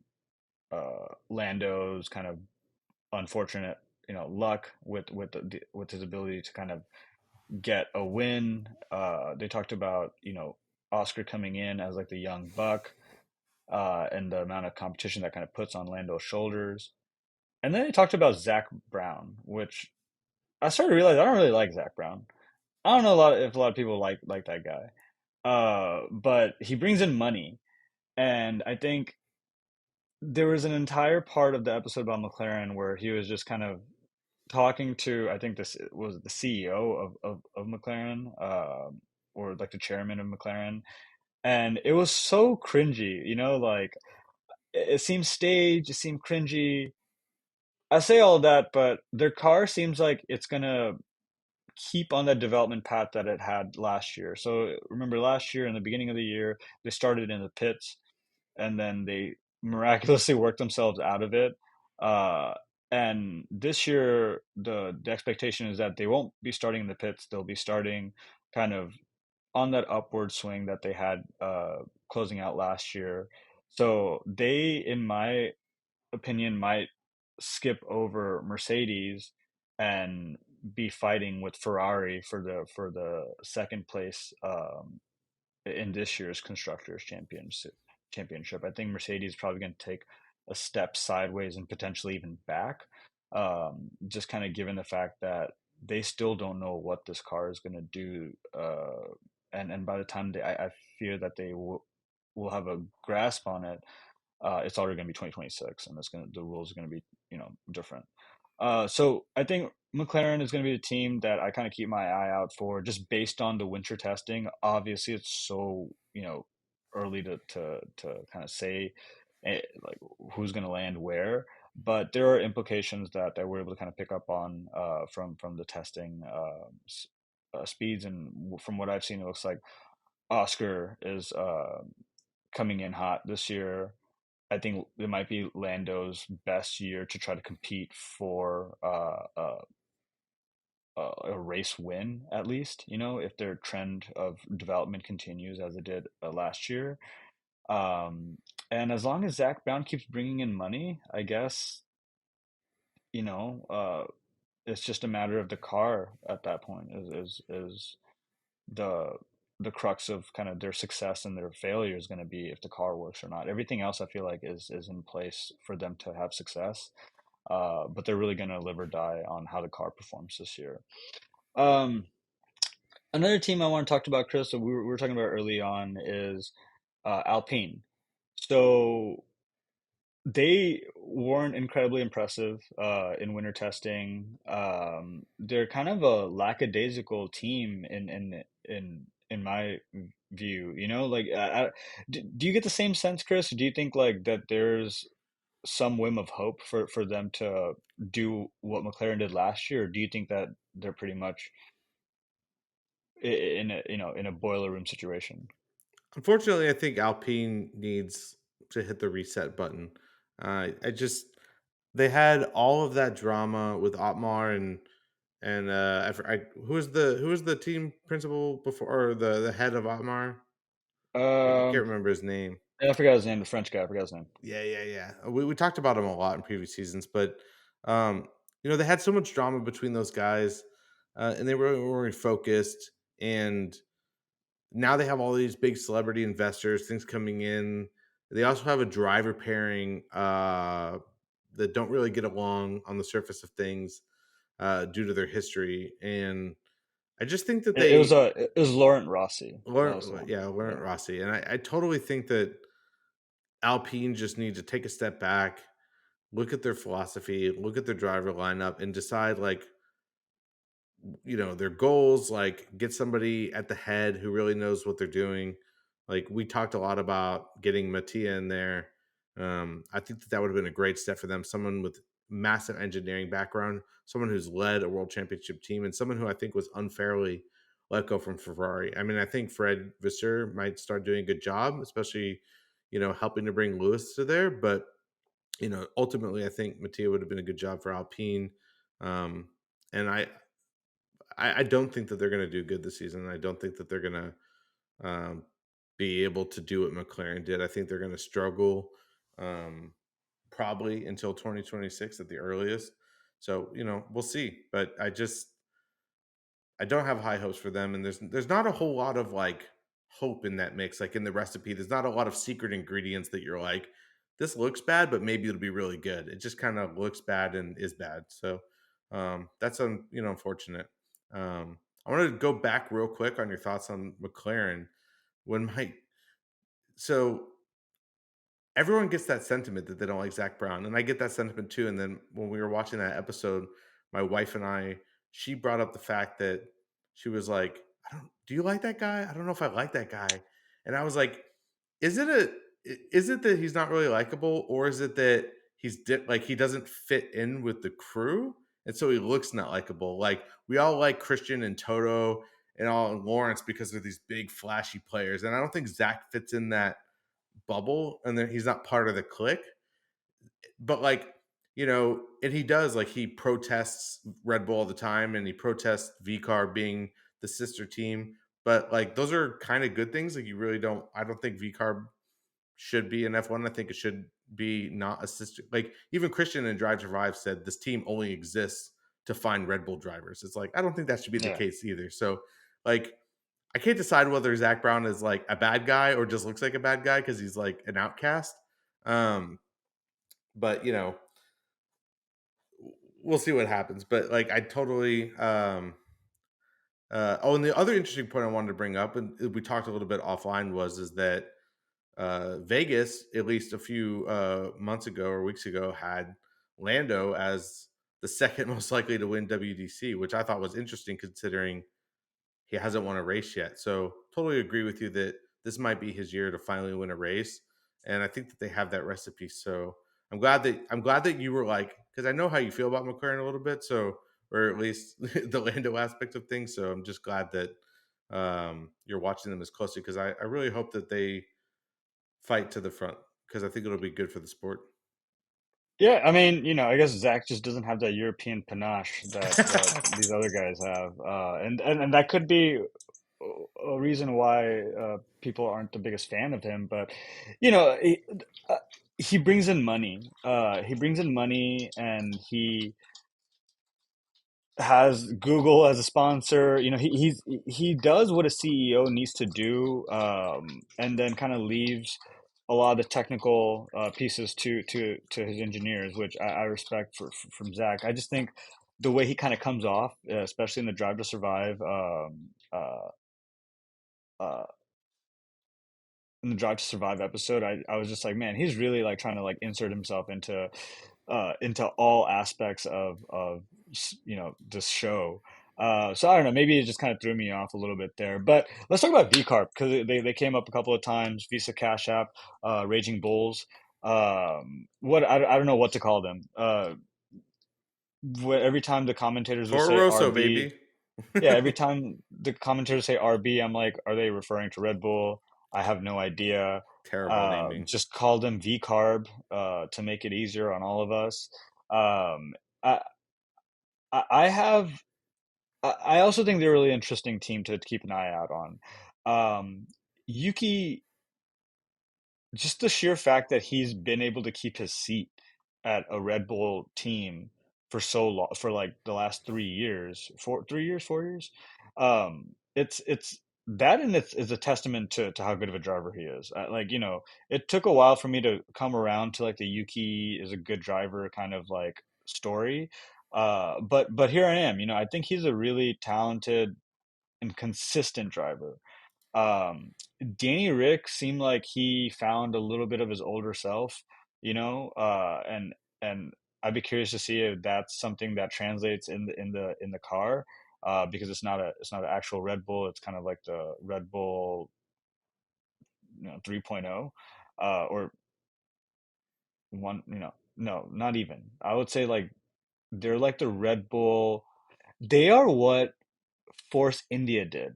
Lando's kind of unfortunate luck with his ability to kind of get a win. They talked about Oscar coming in as like the young buck, and the amount of competition that kind of puts on Lando's shoulders. And then they talked about Zach Brown, which I started to realize I don't really like Zach Brown. I don't know if a lot of people like that guy. But he brings in money, and I think there was an entire part of the episode about McLaren where he was just kind of talking to, I think this was the CEO of McLaren, or like the chairman of McLaren, and it was so cringy, like it seemed staged, it seemed cringy. I say all of that, but their car seems like it's gonna keep on that development path that it had last year. So remember last year in the beginning of the year, they started in the pits and then they miraculously worked themselves out of it. Uh, and this year, the expectation is that they won't be starting in the pits. They'll be starting kind of on that upward swing that they had closing out last year. So they, in my opinion, might skip over Mercedes and be fighting with Ferrari for the second place in this year's constructors championship. I think Mercedes is probably going to take a step sideways and potentially even back, just kind of given the fact that they still don't know what this car is going to do, and by the time I fear that they will have a grasp on it, it's already going to be 2026, and the rules are going to be different. So I think McLaren is going to be a team that I kind of keep my eye out for, just based on the winter testing. Obviously, it's so early to kind of say like who's going to land where, but there are implications that we're able to kind of pick up on from the testing speeds, and from what I've seen, it looks like Oscar is coming in hot this year. I think it might be Lando's best year to try to compete for a race win, at least, if their trend of development continues as it did last year. Um, and as long as Zach Brown keeps bringing in money, I guess, you know, uh, it's just a matter of the car at that point is the the crux of kind of their success and their failure is going to be if the car works or not. Everything else I feel like is in place for them to have success. But they're really going to live or die on how the car performs this year. Um, Another team I want to talk about, Chris, that we were talking about early on is Alpine. So they weren't incredibly impressive in winter testing. They're kind of a lackadaisical team in my view. Like do you get the same sense, Chris? Do you think like that there's some whim of hope for them to do what McLaren did last year, or do you think that they're pretty much in a in a boiler room situation? Unfortunately, I think Alpine needs to hit the reset button. I just they had all of that drama with Otmar and who was the team principal before, or the head of Otmar? I can't Um, remember his name. I forgot his name. The French guy. I forgot his name. Yeah, yeah, yeah. We talked about him a lot in previous seasons, but um, they had so much drama between those guys, and they weren't focused. And now they have all these big celebrity investors, things coming in. They also have a driver pairing that don't really get along on the surface of things due to their history. And I just think that they It was Laurent Rossi. That was the learn, one. yeah, learn Yeah. Rossi, and I totally think that Alpine just need to take a step back, look at their philosophy, look at their driver lineup, and decide like their goals, like get somebody at the head who really knows what they're doing. Like we talked a lot about getting Mattia in there. I think that would have been a great step for them, someone with massive engineering background, someone who's led a world championship team, and someone who I think was unfairly let go from Ferrari. I mean, I think Fred Visser might start doing a good job, especially helping to bring Lewis to there. But ultimately, I think Mattia would have been a good job for Alpine. Um, and I don't think that they're going to do good this season. I don't think that they're going to be able to do what McLaren did. I think they're going to struggle um, probably until 2026 at the earliest. So we'll see. But I don't have high hopes for them, and there's not a whole lot of like hope in that mix. Like in the recipe, there's not a lot of secret ingredients that you're like, this looks bad, but maybe it'll be really good. It just kind of looks bad and is bad. So that's unfortunate. I want to go back real quick on your thoughts on McLaren. When my so everyone gets that sentiment that they don't like Zach Brown, and I get that sentiment too. And then when we were watching that episode, my wife and I, she brought up the fact that she was like, "I don't. Do you like that guy? I don't know if I like that guy." And I was like, "Is it is it that he's not really likable, or is it that like he doesn't fit in with the crew, and so he looks not likable? Like we all like Christian and Toto and all and Lawrence because they're these big flashy players, and I don't think Zach fits in that bubble, and then he's not part of the clique. But like, and he does like he protests Red Bull all the time, and he protests VCAR being the sister team. But like those are kind of good things. Like you really don't. I don't think VCAR should be an F1. I think it should be not a sister. Like even Christian and Drive to Survive said this team only exists to find Red Bull drivers. It's like I don't think that should be the Yeah. case either. So like I can't decide whether Zach Brown is like a bad guy or just looks like a bad guy because he's like an outcast. Um, but we'll see what happens. But like I totally and the other interesting point I wanted to bring up, and we talked a little bit offline, is that Vegas, at least a few months ago or weeks ago, had Lando as the second most likely to win WDC, which I thought was interesting considering he hasn't won a race yet. So totally agree with you that this might be his year to finally win a race. And I think that they have that recipe. So I'm glad that you were like, because I know how you feel about McLaren a little bit. So, or at least the Lando aspect of things. So I'm just glad that you're watching them as closely, because I really hope that they fight to the front, because I think it'll be good for the sport. Yeah, I mean, I guess Zach just doesn't have that European panache that these other guys have, and that could be a reason why people aren't the biggest fan of him. But you know, he, uh, he brings in money. He brings in money, and he has Google as a sponsor. He does what a CEO needs to do, and then kind of leaves a lot of the technical pieces to his engineers, which I respect from Zach. I just think the way he kind of comes off, especially in the Drive to Survive, uh, in the Drive to Survive episode, I was just like, man, he's really like trying to like insert himself into all aspects of this show. So I don't know, maybe it just kind of threw me off a little bit there. But let's talk about VCarp because they came up a couple of times. Visa Cash App, Raging Bulls. What I don't know what to call them. Every time the commentators would Toro say Rosso, RB, baby. yeah, every time the commentators say RB, I'm like, are they referring to Red Bull? I have no idea. Terrible naming. Just call them V carb to make it easier on all of us. Um, I, I have. I also think they're a really interesting team to keep an eye out on. Yuki, just the sheer fact that he's been able to keep his seat at a Red Bull team for so long, for like the last 3 years, 3 years, 4 years, it's that and it's is a testament to how good of a driver he is. Like, it took a while for me to come around to like the Yuki is a good driver kind of like story. But here I am. I think he's a really talented and consistent driver. um, Danny Rick seemed like he found a little bit of his older self, and I'd be curious to see if that's something that translates in the car, because it's not an actual Red Bull. It's kind of like the Red Bull, 3.0, or one, no, not even. I would say like they're like the Red Bull. They are what Force India did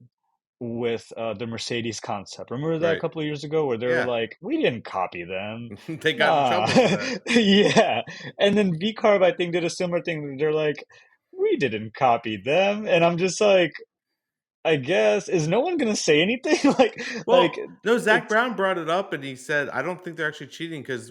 with the Mercedes concept. Remember that a Right. couple of years ago where they were Yeah. like, we didn't copy them. They got in Nah. trouble for that. Yeah. And then VCarb, I think, did a similar thing. They're like, we didn't copy them. And I'm just like, I guess, is no one gonna say anything? Like Well, no, Zach it's Brown brought it up and he said, I don't think they're actually cheating because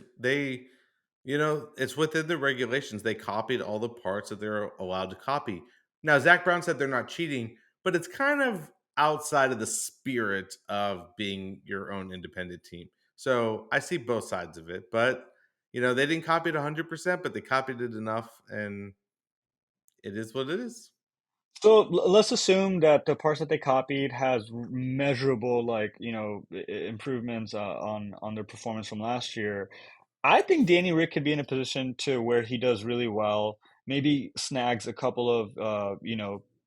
it's within the regulations. They copied all the parts that they're allowed to copy. Now, Zach Brown said they're not cheating, but it's kind of outside of the spirit of being your own independent team. So I see both sides of it, but they didn't copy it 100%, but they copied it enough, and it is what it is. so let's assume that the parts that they copied has measurable like, improvements on their performance from last year. I think Danny Rick could be in a position to where he does really well, maybe snags a couple of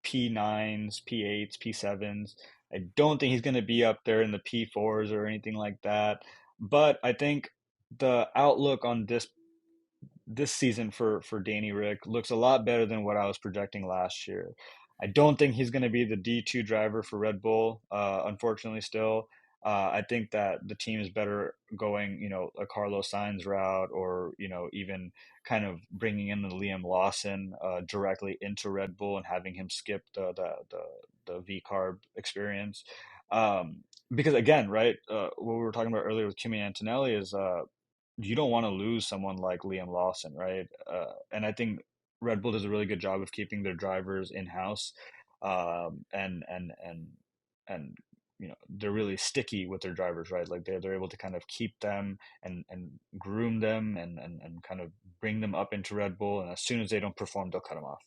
P9s, P8s, P7s. I don't think he's going to be up there in the P4s or anything like that. But I think the outlook on this season for Danny Rick looks a lot better than what I was projecting last year. I don't think he's going to be the D2 driver for Red Bull, unfortunately, still. I think that the team is better going, a Carlos Sainz route, or, even kind of bringing in the Liam Lawson directly into Red Bull and having him skip the V carb experience. Because again, right, what we were talking about earlier with Kimi Antonelli is you don't want to lose someone like Liam Lawson, right? And I think Red Bull does a really good job of keeping their drivers in house, and they're really sticky with their drivers, right? Like they're able to kind of keep them and groom them and kind of bring them up into Red Bull, and as soon as they don't perform, they'll cut them off.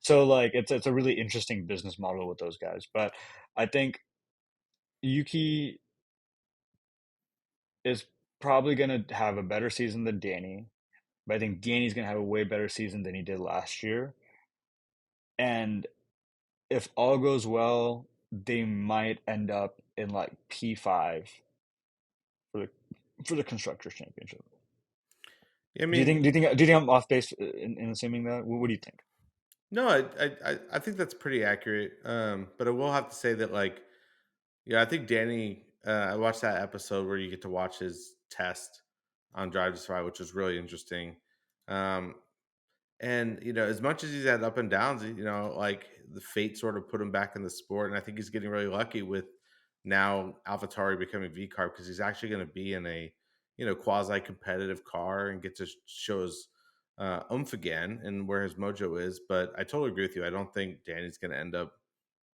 So like it's a really interesting business model with those guys, but I think Yuki is probably going to have a better season than Danny, but I think Danny's gonna have a way better season than he did last year. And if all goes well, they might end up in like P5 for the constructors championship. I Do you think? mean, Do you think I'm off base in assuming that? What do you think? no, I think that's pretty accurate. But I will have to say that, like, yeah, I think Danny. I watched that episode where you get to watch his test on Drive to Survive, which was really interesting. Um, And, as much as he's had up and downs, like the fate sort of put him back in the sport. And I think he's getting really lucky with now AlphaTauri becoming V carb because he's actually going to be in a, quasi competitive car and get to show his oomph again and where his mojo is. But I totally agree with you. I don't think Danny's going to end up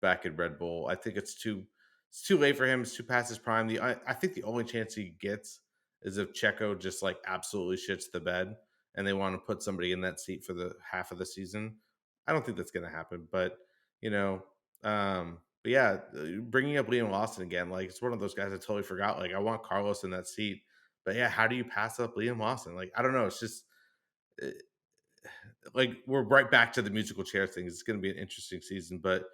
back at Red Bull. I think it's too late for him. It's too past his prime. I think the only chance he gets is if Checo just like absolutely shits the bed and they want to put somebody in that seat for the half of the season. I don't think that's going to happen, but you know, but yeah, bringing up Liam Lawson again, like it's one of those guys I totally forgot. Like I want Carlos in that seat, but yeah, how do you pass up Liam Lawson? Like I don't know. It's just eh, like we're right back to the musical chair thing. It's going to be an interesting season, but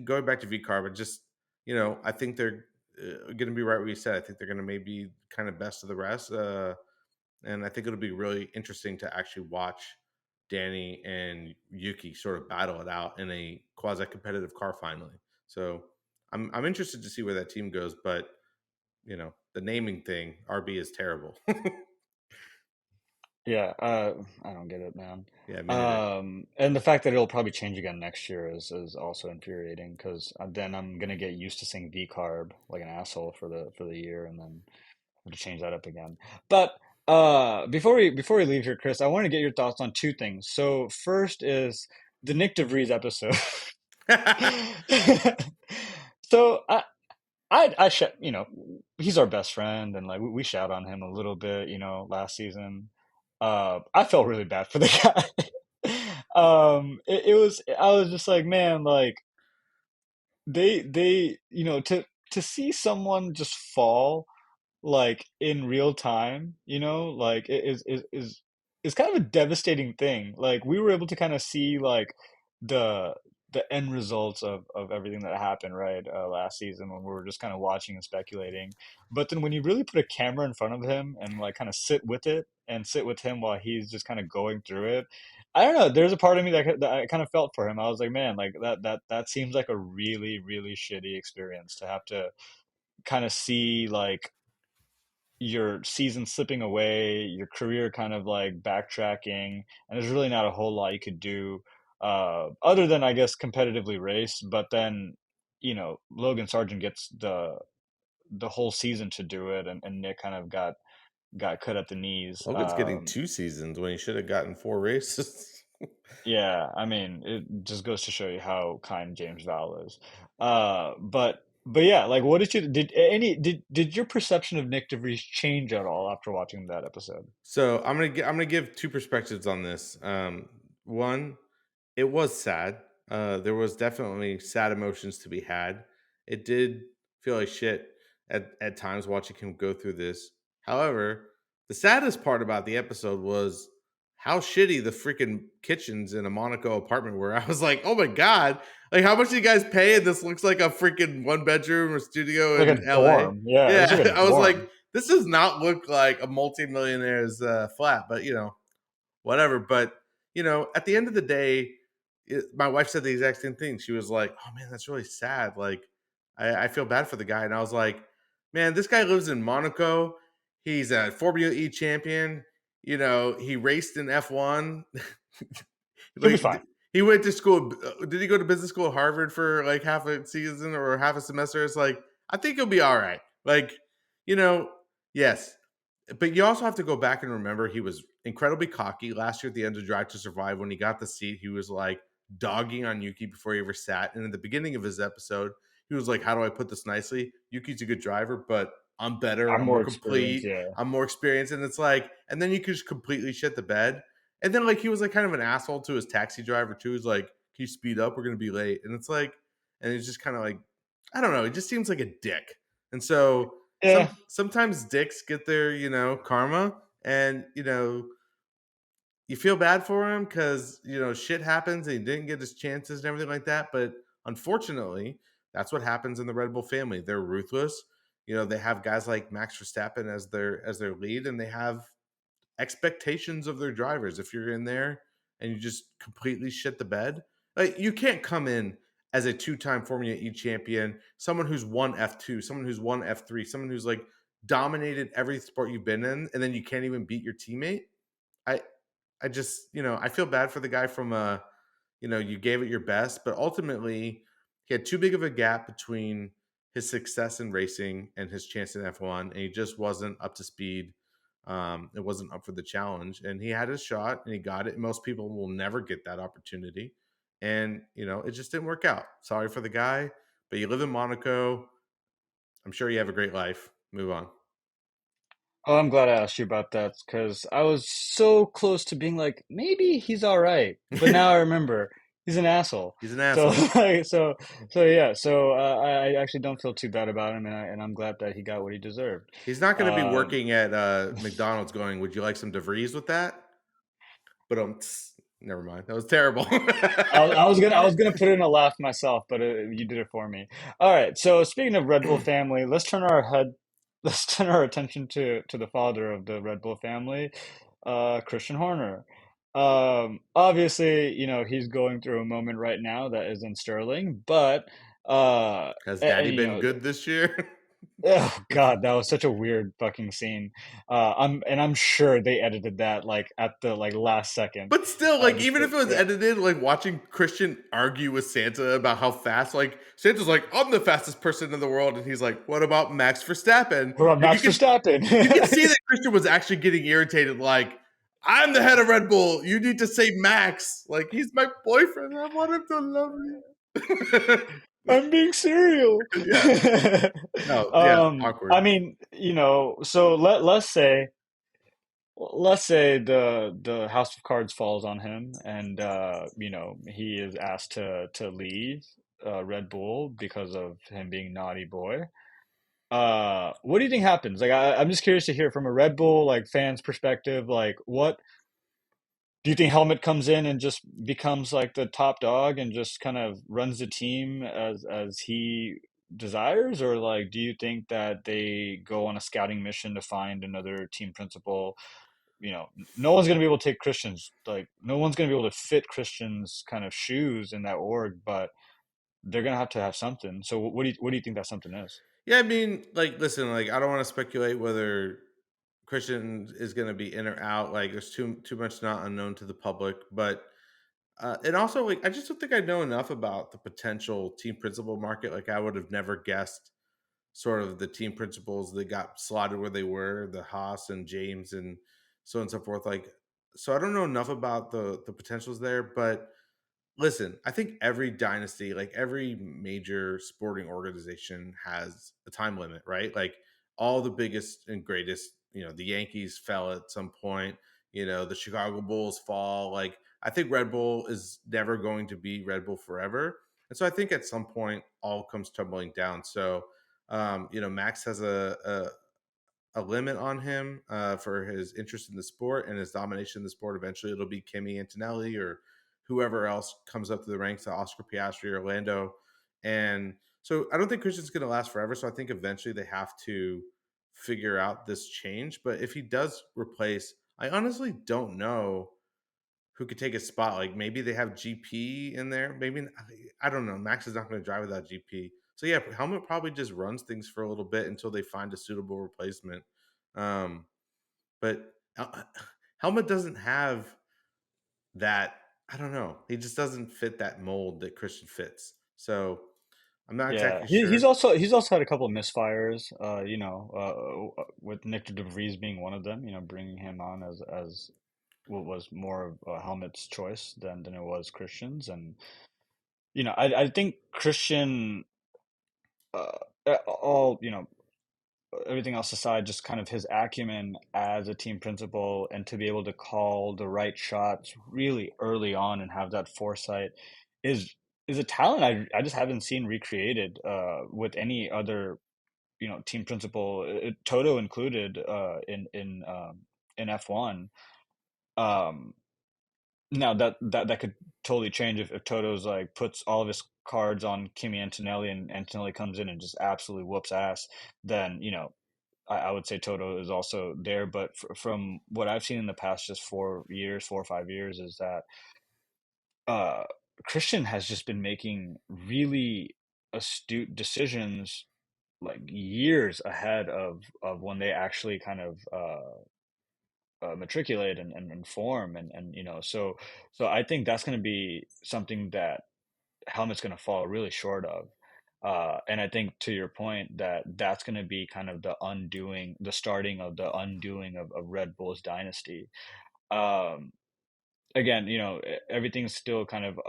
going back to V Carb, just I think they're going to be right where you said. I think they're going to maybe kind of best of the rest, and I think it'll be really interesting to actually watch Danny and Yuki sort of battle it out in a quasi competitive car finally. So I'm interested to see where that team goes, but the naming thing, RB is terrible. Yeah, I don't get it, man. Yeah, me neither. And the fact that it'll probably change again next year is also infuriating because then I'm gonna get used to saying V carb like an asshole for the year, and then have to change that up again. But before we leave here, Chris, I want to get your thoughts on two things. So first is the Nick DeVries episode. So he's our best friend, and like we shout on him a little bit, last season. I felt really bad for the guy. I was just like, man, like to see someone just fall like in real time, like it is kind of a devastating thing. Like we were able to kind of see like the the end results of everything that happened, right, last season when we were just kind of watching and speculating. But then when you really put a camera in front of him and like kind of sit with it and sit with him while he's just kind of going through it, I don't know. There's a part of me that I kind of felt for him. I was like, man, like that seems like a really really shitty experience to have to kind of see like your season slipping away, your career kind of like backtracking, and there's really not a whole lot you could do other than I guess competitively race. But then, Logan Sargent gets the whole season to do it, and Nick kind of got cut at the knees. Logan's getting 2 seasons when he should have gotten 4 races. Yeah, I mean, it just goes to show you how kind James Val is. But yeah, like, what did your perception of Nick DeVries change at all after watching that episode? So I'm gonna give two perspectives on this. One, it was sad. There was definitely sad emotions to be had. It did feel like shit at times watching him go through this. However, the saddest part about the episode was how shitty the freaking kitchens in a Monaco apartment were. I was like, oh my god, like how much do you guys pay? And this looks like a freaking one bedroom or studio Like in a LA. dorm. Yeah, it looks like Yeah, a I was like, dorm. this does not look like a multimillionaire's flat, but whatever. But at the end of the day, my wife said the exact same thing. She was like, "Oh man, that's really sad. Like, I feel bad for the guy." And I was like, "Man, this guy lives in Monaco. He's a Formula E champion. He raced in F1. He'll be like, fine. he went to school. Did he go to business school at Harvard for like half a season or half a semester? It's like I think he'll be all right. Like, you know, yes, but you also have to go back and remember he was incredibly cocky last year at the end of Drive to Survive. When he got the seat, he was like dogging on Yuki before he ever sat. And in the beginning of his episode, he was like, "How do I put this nicely? Yuki's a good driver, but I'm better. I'm I'm more more experienced. complete. Yeah, I'm more experienced." And it's like, and then you could just completely shit the bed. And then like he was like kind of an asshole to his taxi driver too. He's like, "Can you speed up? We're gonna be late." And it's like, and it's just kind of like, I don't know. It just seems like a dick. And so yeah. sometimes dicks get their karma, and you feel bad for him because shit happens and he didn't get his chances and everything like that. But unfortunately, that's what happens in the Red Bull family. They're ruthless. They have guys like Max Verstappen as their lead, and they have expectations of their drivers. If you're in there and you just completely shit the bed, like you can't come in as a two-time Formula E champion, someone who's won F2, someone who's won F3, someone who's like dominated every sport you've been in, and then you can't even beat your teammate. I I just, I feel bad for the guy from you gave it your best, but ultimately he had too big of a gap between his success in racing and his chance in F1, and he just wasn't up to speed. It wasn't up for the challenge, and he had his shot and he got it. Most people will never get that opportunity, and it just didn't work out. Sorry for the guy, but you live in Monaco. I'm sure you have a great life. Move on. Oh, I'm glad I asked you about that because I was so close to being like, maybe he's all right, but now I remember he's an asshole. He's an So, asshole. like, so yeah. So I actually don't feel too bad about him, and I'm glad that he got what he deserved. He's not going to be Um, working at McDonald's going, would you like some DeVries with that? But never mind. That was terrible. I was gonna put in a laugh myself, but you did it for me. All right. So speaking of Red Bull family, let's turn our attention to the father of the Red Bull family, Christian Horner. Obviously, he's going through a moment right now that isn't sterling, but Has and, Daddy you been know, good this year? oh God, that was such a weird fucking scene. I'm sure they edited that like at the like last second. But still, like, Just even if it was yeah. edited, like watching Christian argue with Santa about how fast, like Santa's like, I'm the fastest person in the world, and he's like, what about Max Verstappen? What about And you Max can you can see Verstappen? that Christian was actually getting irritated, like, I'm the head of Red Bull. You need to say Max. Like, he's my boyfriend. I want him to love me. I'm being serial. Yeah. No, yeah, I awkward. mean, so let's say the House of Cards falls on him, and he is asked to leave Red Bull because of him being naughty boy. What do you think happens? Like, I'm just curious to hear from a Red Bull like fan's perspective. Like, what do you think Helmet comes in and just becomes like the top dog and just kind of runs the team as he desires? Or like do you think that they go on a scouting mission to find another team principal? No one's gonna be able to take Christian's like no one's gonna be able to fit Christian's kind of shoes in that org, but they're gonna have to have something. So what do you think that something is? Yeah, I mean, like, listen, like, I don't want to speculate whether Christian is going to be in or out. Like, there's too much not unknown to the public, but and also, like, I just don't think I know enough about the potential team principal market. Like, I would have never guessed sort of the team principals that got slotted where they were, the Haas and James and so on and so forth. Like, so I don't know enough about the potentials there, but listen, I think every dynasty, like every major sporting organization has a time limit, right? Like all the biggest and greatest, the Yankees fell at some point, the Chicago Bulls fall. Like I think Red Bull is never going to be Red Bull forever. And so I think at some point all comes tumbling down. So Max has a limit on him for his interest in the sport and his domination in the sport. Eventually, it'll be Kimi Antonelli or whoever else comes up to the ranks, Oscar Piastri, Orlando. And so I don't think Christian's going to last forever. So I think eventually they have to figure out this change. But if he does replace, I honestly don't know who could take his spot. Like maybe they have GP in there. Maybe I don't know. Max is not going to drive without GP. So yeah, Helmet probably just runs things for a little bit until they find a suitable replacement. Um, but Helmet doesn't have that. I don't know. He just doesn't fit that mold that Christian fits. So I'm not Yeah, exactly he's sure. also he's also had a couple of misfires. With Nick DeVries being one of them. Bringing him on as what was more of a Helmet's choice than it was Christian's, and I think Christian, uh, all everything else aside, just kind of his acumen as a team principal and to be able to call the right shots really early on and have that foresight is is a talent I just haven't seen recreated with any other team principal, Toto included, in F1. Now that could totally change if Toto's like puts all of his cards on Kimi Antonelli and Antonelli comes in and just absolutely whoops ass. Then I would say Toto is also there. But from what I've seen in the past, just 4 years, 4 or 5 years, is that uh, Christian has just been making really astute decisions like years ahead of when they actually kind of matriculate and form and so I think that's going to be something that Helmet's going to fall really short of. And I think to your point that that's going to be kind of the starting of the undoing of Red Bull's dynasty. Um, Again, everything's still kind of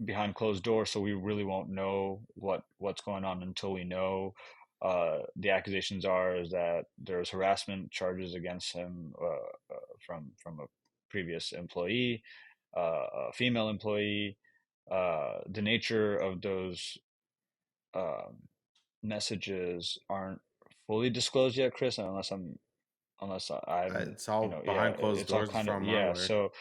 behind closed doors, so we really won't know what's going on until we know. The accusations are is that there's harassment charges against him from a previous employee, a female employee. The nature of those um, messages aren't fully disclosed yet, Chris, unless I haven't, It's all yeah, behind closed it's all doors, as kind of, far as I'm yeah. aware.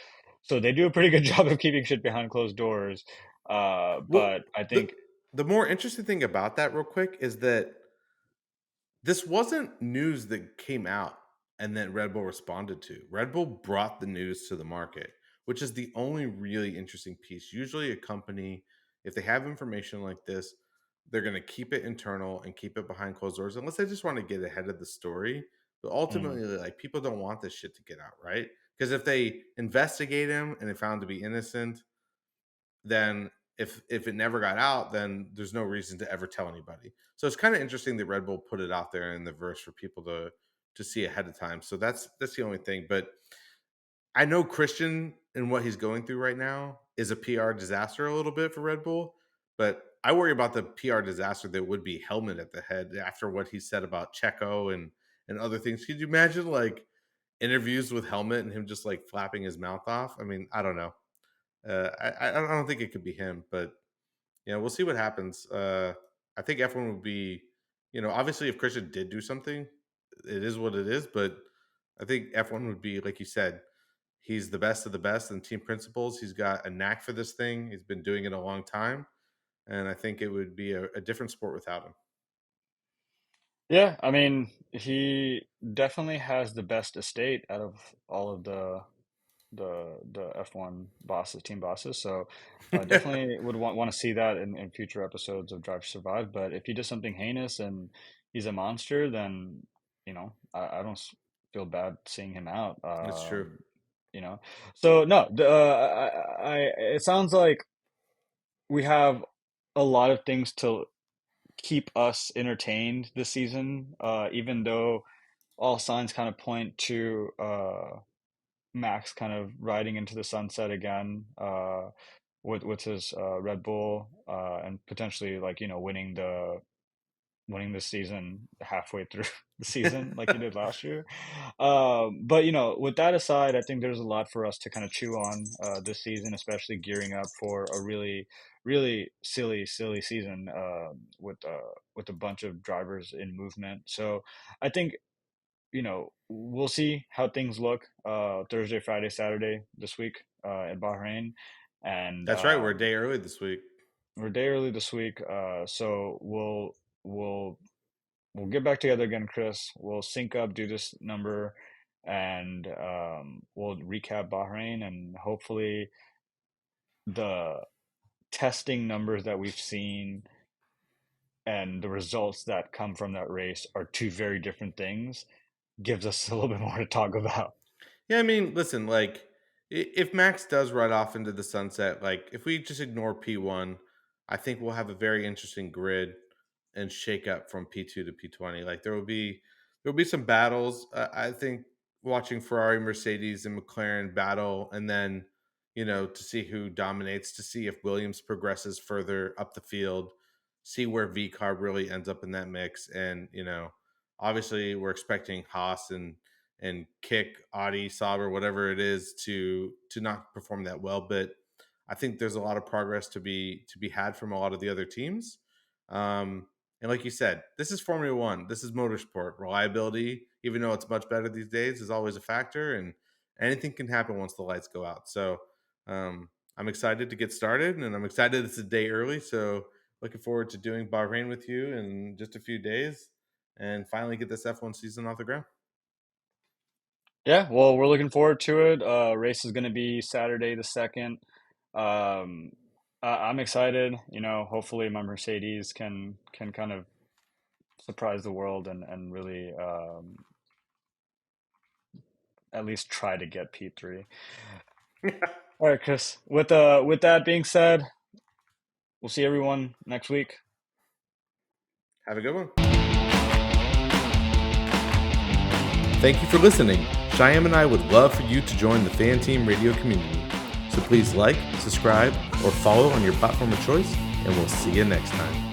So they do a pretty good job of keeping shit behind closed doors. Well, But I the think, the more interesting thing about that, real quick, is that this wasn't news that came out and then Red Bull responded to. Red Bull brought the news to the market, which is the only really interesting piece. Usually, a company, if they have information like this, they're going to keep it internal and keep it behind closed doors, unless they just want to get ahead of the story. But mm, ultimately, like, people don't want this shit to get out, right? Because if they investigate him and they found to be innocent, then if it never got out, then there's no reason to ever tell anybody. So it's kind of interesting that Red Bull put it out there in the verse for people to see ahead of time. So that's the only thing. But I know Christian and what he's going through right now is a PR disaster a little bit for Red Bull, but I worry about the PR disaster that would be Helmet at the head after what he said about Checo and other things. Could you imagine like interviews with Helmet and him just like flapping his mouth off? I mean, I don't know. I don't think it could be him, but yeah, we'll see what happens. I think F1 would be, obviously if Christian did do something, it is what it is. But I think F1 would be like you said, he's the best of the best in team principles. He's got a knack for this thing. He's been doing it a long time, and I think it would be a different sport without him. yeah, I mean, he definitely has the best estate out of all of the F1 bosses, team bosses. So definitely would want to see that in future episodes of Drive to Survive. But if he does something heinous and he's a monster, then I don't feel bad seeing him out. It's true. You know, so no, it sounds like we have a lot of things to keep us entertained this season, even though all signs kind of point to Max kind of riding into the sunset again with his Red Bull and potentially like winning the season halfway through the season like he did last year. But with that aside, I think there's a lot for us to kind of chew on this season, especially gearing up for a really, really silly season with a bunch of drivers in movement. So I think we'll see how things look Thursday, Friday, Saturday this week in Bahrain, and That's right. We're a day early this week. we're a day early this week. So we'll we'll get back together again, Chris. We'll sync up, do this number, and we'll recap Bahrain, and hopefully the testing numbers that we've seen and the results that come from that race are two very different things. Gives us a little bit more to talk about. Yeah, I mean, listen, like if Max does ride off into the sunset, like if we just ignore P1, I think we'll have a very interesting grid and shake up from P2 to P20. Like there will be some battles. I think watching Ferrari, Mercedes, and McLaren battle, and then to see who dominates, to see if Williams progresses further up the field, see where V Carb really ends up in that mix, and obviously we're expecting Haas and kick Audi, Sauber, whatever it is, to not perform that well. But I think there's a lot of progress to be had from a lot of the other teams. And like you said, this is Formula One. This is motorsport. Reliability, even though it's much better these days, is always a factor, and anything can happen once the lights go out. So I'm excited to get started, and I'm excited it's a day early. So looking forward to doing Bahrain with you in just a few days, and finally get this F1 season off the ground. Yeah, well, we're looking forward to it. Race is going to be Saturday the 2nd. Um, I'm excited. Hopefully my Mercedes can kind of surprise the world and really at least try to get P3. All right, Chris. With that being said, we'll see everyone next week. Have a good one. Thank you for listening. Shayem and I would love for you to join the Fan Team Radio community. So please like, subscribe, or follow on your platform of choice, and we'll see you next time.